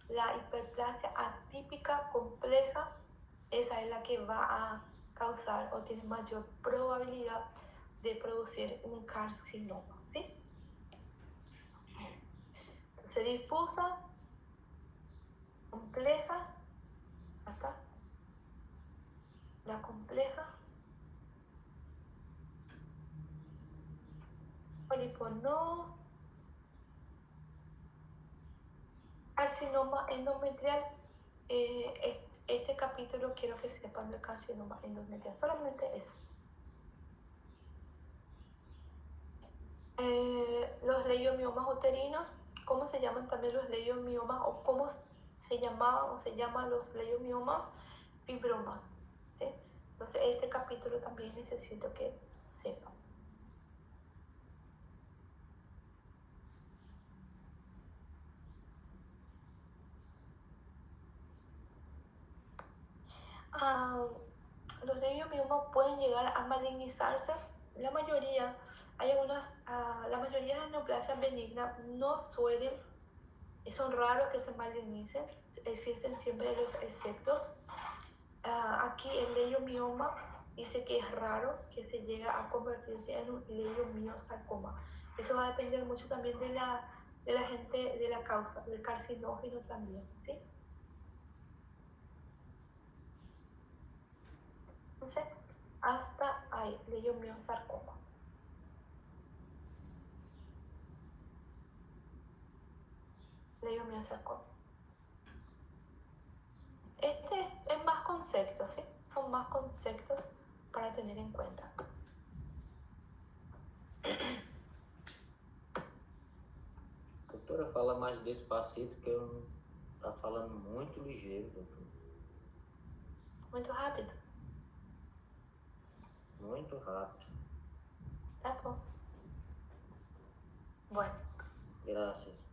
Speaker 1: La hiperplasia atípica compleja, esa es la que va a causar o tiene mayor probabilidad de producir un carcinoma, ¿sí? Se difusa, compleja, hasta la compleja, pólipo no, carcinoma endometrial. Este capítulo quiero que sepan del carcinoma endometrial, solamente eso. Los leiomiomas uterinos, ¿cómo se llaman también los leiomiomas o cómo se llamaban o se llaman los leiomiomas? Fibromas, ¿sí? Entonces este capítulo también necesito que sepan. Los leiomiomas pueden llegar a malignizarse. La mayoría, la mayoría de las neoplasias benignas no suelen, son raros que se malignicen, existen siempre los exceptos. Aquí el leiomioma dice que es raro que se llegue a convertirse en un leiomiosarcoma. Eso va a depender mucho también de la causa, del carcinógeno también, ¿sí? Entonces, hasta ahí, leiomiosarcoma. Leiomiosarcoma. Este es más conceptos, ¿sí? Son más conceptos para tener en cuenta.
Speaker 6: Doutora, fala mais despacito que eu tá falando muito ligeiro, doutor.
Speaker 1: Muito rápido?
Speaker 6: Muito rápido.
Speaker 1: Tá bom. Bueno.
Speaker 6: Graças.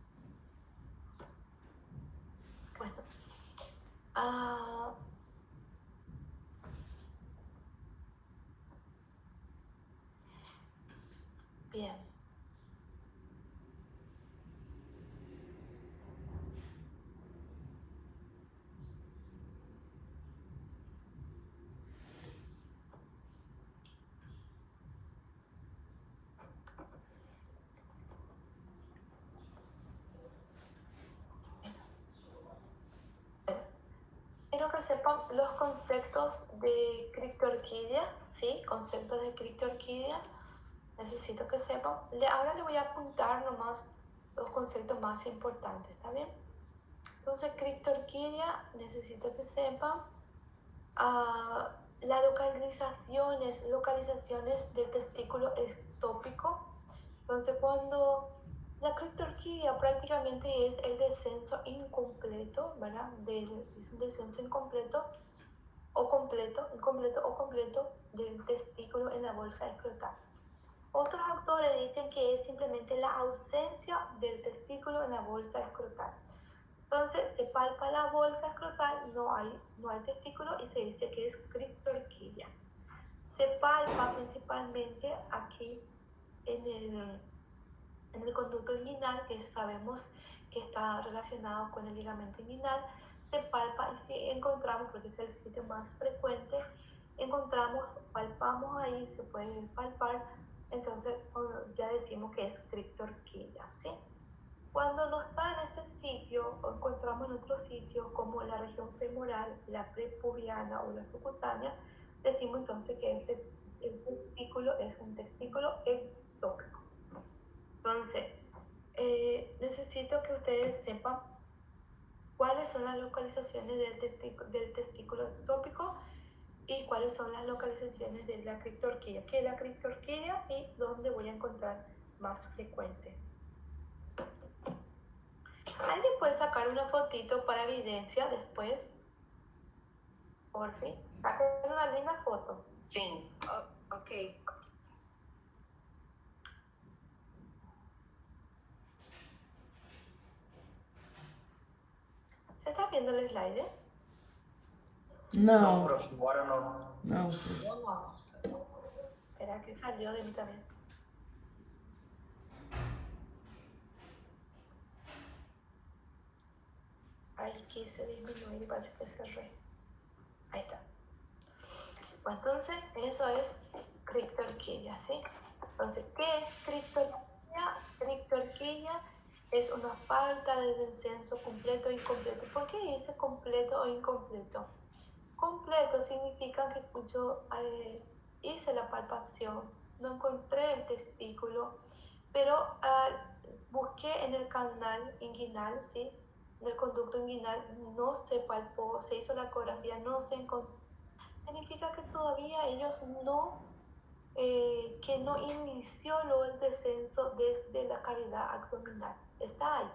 Speaker 1: Bueno. Bien. Quiero que sepan los conceptos de criptorquidia, ¿sí? Conceptos de criptorquidia. Necesito que sepan. Ahora le voy a apuntar nomás los conceptos más importantes, ¿está bien? Entonces, criptorquidia, necesito que sepan las localizaciones del testículo ectópico. Entonces, cuando la criptorquidia prácticamente es el descenso incompleto, ¿verdad? Es un descenso incompleto o completo del testículo en la bolsa escrotal. Otros autores dicen que es simplemente la ausencia del testículo en la bolsa escrotal. Entonces se palpa la bolsa escrotal, no hay testículo y se dice que es criptorquidia. Se palpa principalmente aquí en el conducto inguinal, que sabemos que está relacionado con el ligamento inguinal. Se palpa y si encontramos, porque es el sitio más frecuente, palpamos ahí, se puede palpar, entonces ya decimos que es criptorquidia, ¿sí? Cuando no está en ese sitio o encontramos en otro sitio como la región femoral, la prepubiana o la subcutánea, decimos entonces que el testículo es un testículo ectópico. Entonces, necesito que ustedes sepan cuáles son las localizaciones del testículo ectópico y cuáles son las localizaciones de la criptorquidia. ¿Qué es la criptorquidia y dónde voy a encontrar más frecuente? ¿Alguien puede sacar una fotito para evidencia después? Por fin, saquen una linda foto.
Speaker 9: Sí. Ok.
Speaker 1: ¿Se está viendo el slide?
Speaker 5: No,
Speaker 7: profe, ahora no.
Speaker 5: no.
Speaker 1: No. Espera que salió de mí también. Ahí quise disminuir y parece que cerré. Ahí está. Bueno, entonces eso es criptorquidia, ¿sí? Entonces, ¿qué es criptorquidia? Criptorquidia es una falta de descenso completo o incompleto. ¿Por qué dice completo o incompleto? Completo significa que yo hice la palpación, no encontré el testículo, pero busqué en el canal inguinal, ¿sí? En el conducto inguinal no se palpó, se hizo la ecografía, no se encontró. Significa que todavía ellos que no inició luego el descenso desde la cavidad abdominal. Está ahí.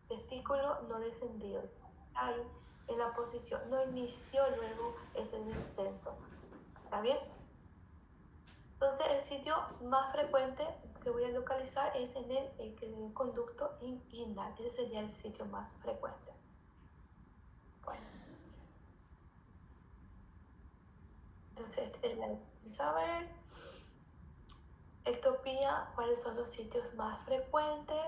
Speaker 1: Testículo no descendido, está ahí en la posición. No inició luego ese descenso. ¿Está bien? Entonces el sitio más frecuente que voy a localizar es en el conducto inguinal. Ese sería el sitio más frecuente. Bueno. Entonces, vamos a ver. Ectopía, ¿cuáles son los sitios más frecuentes?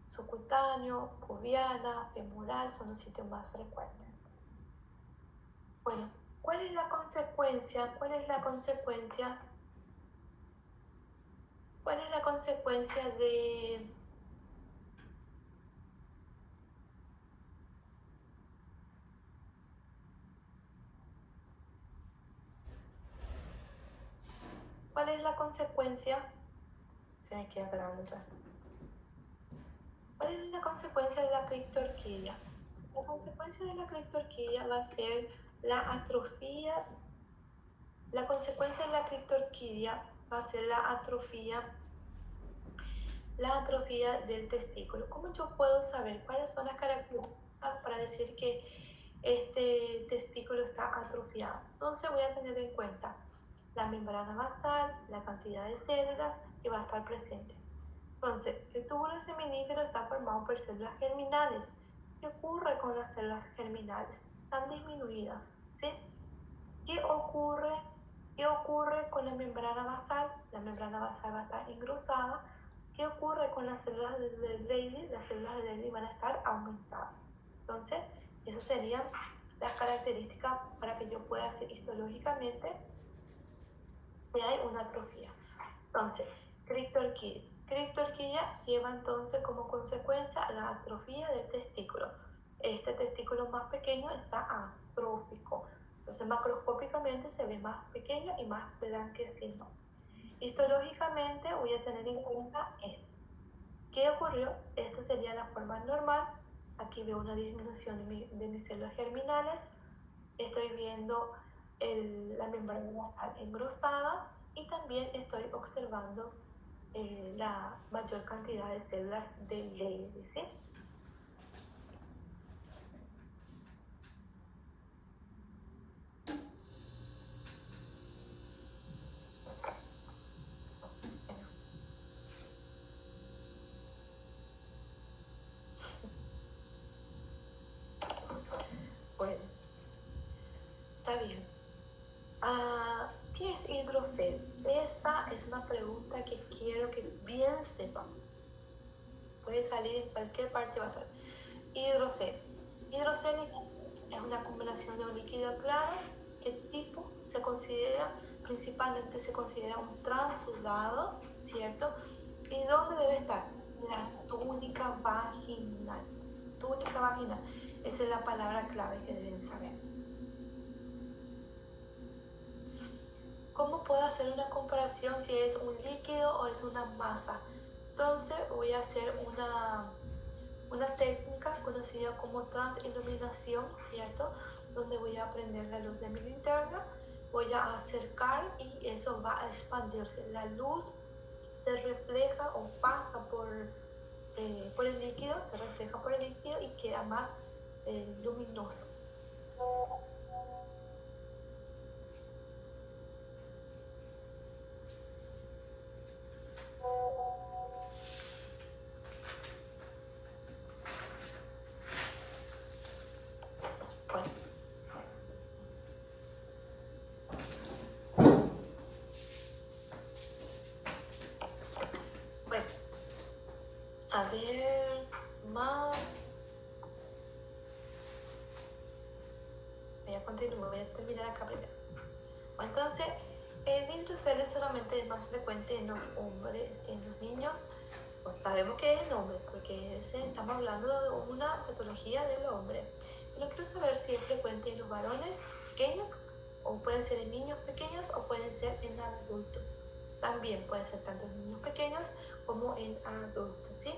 Speaker 1: Subcutáneo, pubiana, femoral son los sitios más frecuentes. Bueno, ¿cuál es la consecuencia? ¿Cuál es la consecuencia de ¿Cuál es la consecuencia? Se me queda grande ya. ¿Cuál es la consecuencia de la criptorquidia? La consecuencia de la criptorquidia va a ser la atrofia. La consecuencia de la criptorquidia va a ser la atrofia del testículo. ¿Cómo yo puedo saber cuáles son las características para decir que este testículo está atrofiado? Entonces voy a tener en cuenta la membrana basal, la cantidad de células que va a estar presente. Entonces, el túbulo seminífero está formado por células germinales. ¿Qué ocurre con las células germinales? Están disminuidas, ¿sí? ¿Qué ocurre con la membrana basal? La membrana basal va a estar engrosada. ¿Qué ocurre con las células de Leydig? Las células de Leydig van a estar aumentadas. Entonces, esas serían las características para que yo pueda decir histológicamente que hay una atrofia. Entonces, criptorquidia. Criptorquidia lleva entonces como consecuencia la atrofia del testículo. Este testículo más pequeño está atrófico. Entonces, macroscópicamente se ve más pequeño y más blanquecino. Histológicamente voy a tener en cuenta esto. ¿Qué ocurrió? Esta sería la forma normal. Aquí veo una disminución de mis células germinales. Estoy viendo la membrana nasal engrosada y también estoy observando la mayor cantidad de células de Leydig, ¿sí? Bueno, está bien. ¿Qué es hidrocel? Esa es una pregunta que quiero que bien sepan. Puede salir en cualquier parte, va a salir. Hidrocel. Hidrocel es una combinación de un líquido claro que tipo se considera, principalmente se considera un transudado, ¿cierto? ¿Y dónde debe estar? La túnica vaginal. Túnica vaginal. Esa es la palabra clave que deben saber. ¿Cómo puedo hacer una comparación si es un líquido o es una masa? Entonces voy a hacer una técnica conocida como transiluminación, ¿cierto? Donde voy a prender la luz de mi linterna, voy a acercar y eso va a expandirse. La luz se refleja o pasa por el líquido, se refleja por el líquido y queda más luminoso. Bueno, a ver, más. Voy a terminar acá primero. Entonces, el hidrocel solamente es más frecuente en los hombres, en los niños. Pues sabemos que es el hombre, porque estamos hablando de una patología del hombre. Pero quiero saber si es frecuente en los varones pequeños, o pueden ser en niños pequeños, o pueden ser en adultos. También puede ser tanto en niños pequeños como en adultos, ¿sí?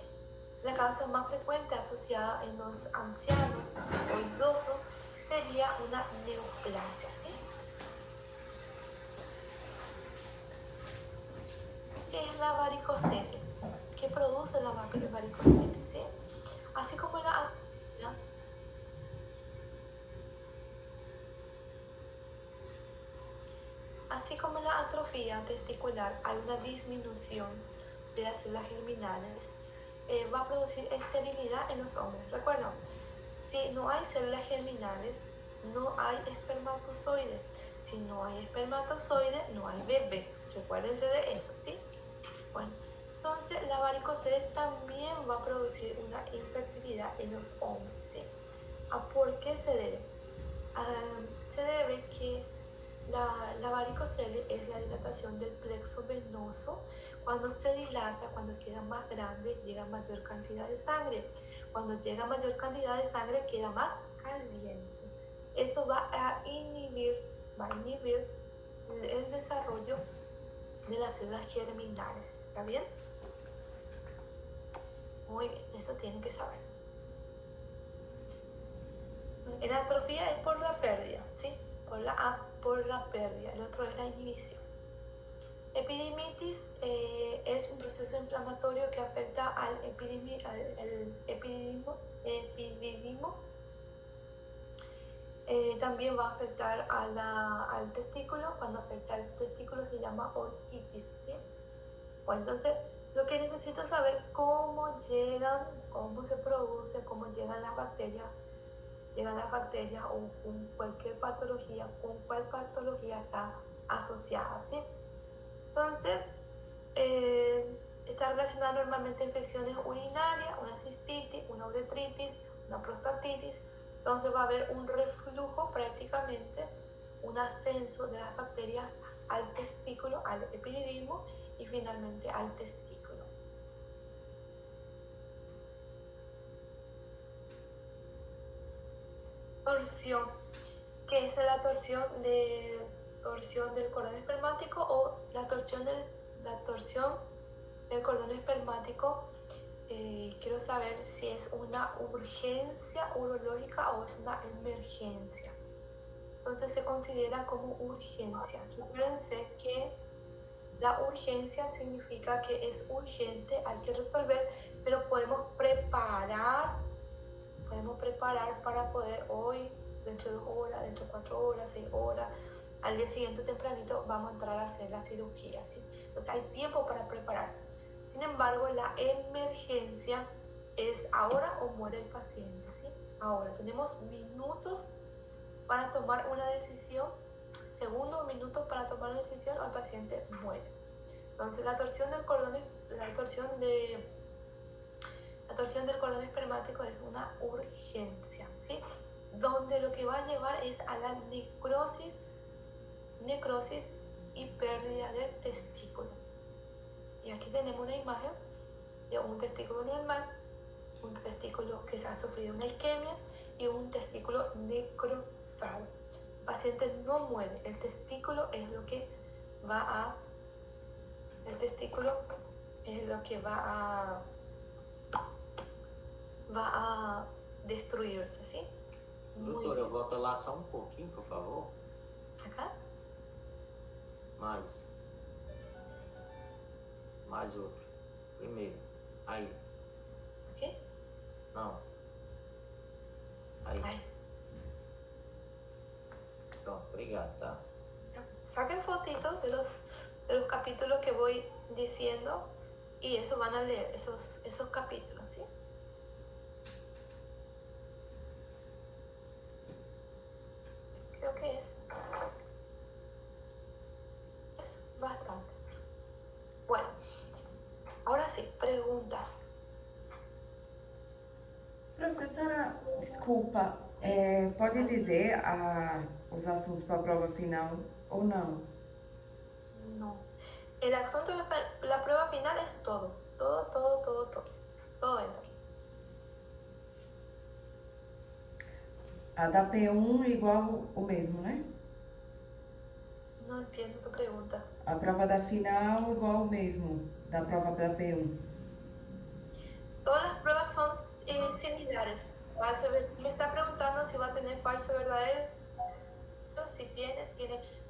Speaker 1: La causa más frecuente asociada en los ancianos o idosos sería una neoplasia, ¿sí? ¿Qué es la varicocele? ¿Qué produce la varicocele? ¿Sí? Así como la atrofia testicular hay una disminución de las células germinales, va a producir esterilidad en los hombres. Recuerden, si no hay células germinales, no hay espermatozoide. Si no hay espermatozoide, no hay bebé. Recuérdense de eso, ¿sí? Bueno, entonces la varicocele también va a producir una infertilidad en los hombres, ¿sí? ¿Por qué se debe? Se debe que la varicocele es la dilatación del plexo venoso. Cuando se dilata, cuando queda más grande, llega mayor cantidad de sangre. Cuando llega mayor cantidad de sangre, queda más caliente. Eso va a inhibir el desarrollo de las células germinales. ¿Está bien? Muy bien, eso tienen que saber. La atrofia es por la pérdida, ¿sí? Por la pérdida. El otro es la inhibición. Epidemitis es un proceso inflamatorio que afecta al epididimo. También va a afectar al testículo. Cuando afecta al testículo se llama orquitis, ¿sí? Bueno, entonces lo que necesito saber cómo llegan, cómo se produce, cómo llegan las bacterias. Llegan las bacterias o con cualquier patología, con cuál patología está asociada, ¿sí? Entonces, está relacionada normalmente a infecciones urinarias, una cistitis, una uretritis, una prostatitis. Entonces va a haber un reflujo prácticamente, un ascenso de las bacterias al testículo, al epididimo y finalmente al testículo. Torsión. ¿Qué es la torsión del cordón espermático o la torsión del cordón espermático? Quiero saber si es una urgencia urológica o es una emergencia. entonces se considera como urgencia. Acuérdense que la urgencia significa que es urgente, hay que resolver, pero podemos preparar para poder hoy, dentro de 2 horas, dentro de 4 horas, 6 horas, al día siguiente tempranito vamos a entrar a hacer la cirugía, ¿sí? Entonces hay tiempo para preparar. Sin embargo, la emergencia es ahora o muere el paciente, ¿sí? Ahora tenemos minutos para tomar una decisión, segundos, minutos para tomar una decisión o el paciente muere. Entonces la torsión del cordón espermático es una urgencia, ¿sí? Donde lo que va a llevar es a la necrosis y pérdida del testículo. Y aquí tenemos una imagen de un testículo normal, un testículo que se ha sufrido una isquemia y un testículo necrosado. El paciente no muere, el testículo es lo que va a destruirse, ¿sí?
Speaker 6: Doutora, volta lá só um pouquinho, por favor.
Speaker 1: Acá.
Speaker 6: Mais outro. Primeiro. Aí.
Speaker 1: Aqui?
Speaker 6: Não. Aí.
Speaker 1: Aí.
Speaker 6: Pronto, obrigado, tá?
Speaker 1: Saquen fotitos de los capítulos que voy diciendo y eso van a leer, esos capítulos, ¿sí? Creo que es bastante. Bueno, ahora sí, preguntas.
Speaker 5: Professora, desculpa, pode dizer os assuntos para a prova final ou não?
Speaker 1: No. El asunto de la prueba final es todo. Todo entra.
Speaker 5: A da P1 igual o mesmo, né?
Speaker 1: No entiendo tu pregunta.
Speaker 5: A prova da final igual o mesmo da prova da P1.
Speaker 1: Todas las pruebas son similares. Me está preguntando si va a tener falso verdadero. Si tiene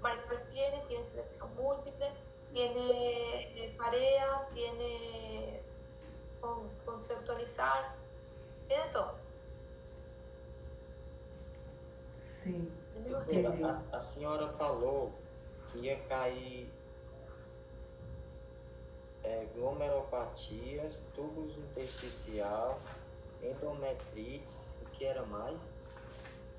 Speaker 1: marcadores, tiene selección múltiple, tiene tarea, tiene conceptualizar, tiene todo.
Speaker 5: Sim.
Speaker 6: Doutora, a senhora falou que ia cair glomeropatias, tubos intersticial, endometrites, o que era mais?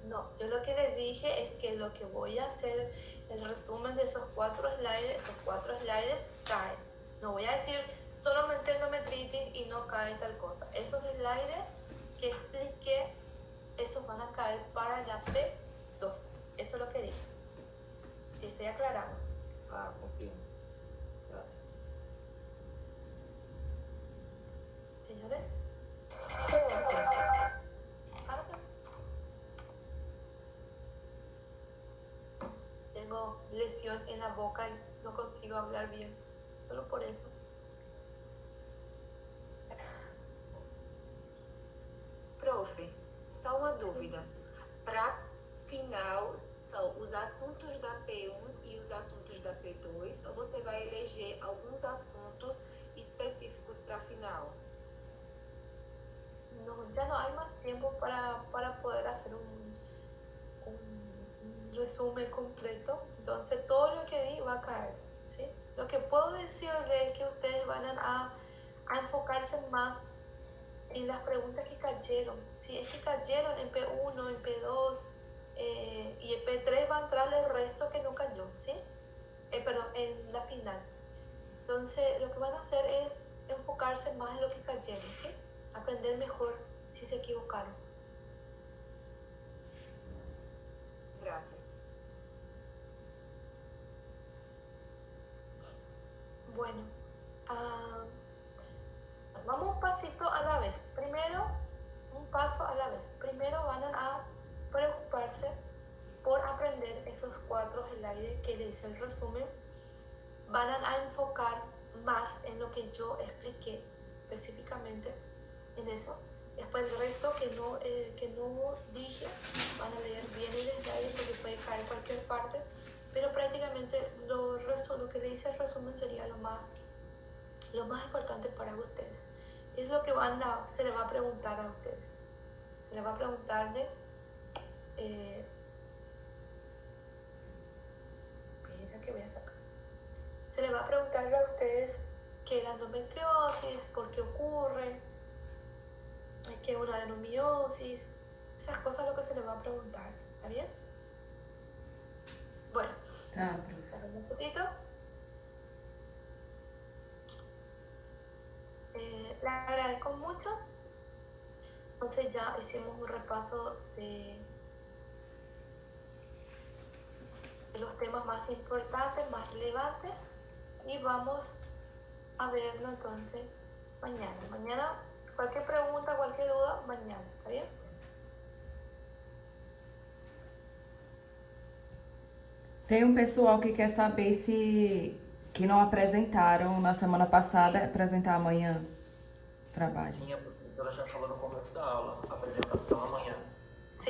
Speaker 1: No, yo lo que les dije es que lo que voy a hacer, el resumen de esos 4 slides caen. No voy a decir solamente endometritis y no cae tal cosa. Esos slides que expliqué, esos van a caer para la P2. Eso es lo que dije. Y estoy aclarando.
Speaker 6: Ah, compreendo. Gracias.
Speaker 1: Señores. Tengo lesión en la boca y no consigo hablar bien. Solo por eso.
Speaker 9: Prof, só uma dúvida. Para final, são os assuntos da P1 e os assuntos da P2, ou você vai eleger alguns assuntos específicos para final?
Speaker 1: No, ya no hay más tiempo para poder hacer un resumen completo. Entonces todo lo que di va a caer, ¿sí? Lo que puedo decirles es que ustedes van a enfocarse más en las preguntas que cayeron. Si es que cayeron en P1, en P2 y en P3 va a entrar el resto que no cayó, ¿sí? En la final. Entonces lo que van a hacer es enfocarse más en lo que cayeron, ¿sí? Aprender mejor si se equivocaron.
Speaker 9: Gracias.
Speaker 1: Bueno, vamos un pasito a la vez. Primero, un paso a la vez. Primero van a preocuparse por aprender esos 4 slides que le hice el resumen. Van a enfocar más en lo que yo expliqué específicamente en eso. Después el resto que no dije, van a leer bien el detalle porque puede caer cualquier parte, pero prácticamente lo que le dice el resumen sería lo más importante para ustedes. Es lo que se les va a preguntar a ustedes. Se les va a preguntar de que voy a sacar. Se les va a preguntar a ustedes qué es la endometriosis, por qué ocurre, qué es una adenomiosis, esas cosas es lo que se les va a preguntar, ¿está bien? Bueno, un poquito. Le agradezco mucho. Entonces ya hicimos un repaso de los temas más importantes, más relevantes, y vamos a verlo entonces mañana. Mañana, cualquier pregunta, cualquier duda, mañana, ¿está bien?
Speaker 5: Tem um pessoal que quer saber se que não apresentaram na semana passada, apresentar amanhã o trabalho.
Speaker 7: Sim, a professora já falou no começo da aula. A apresentação amanhã.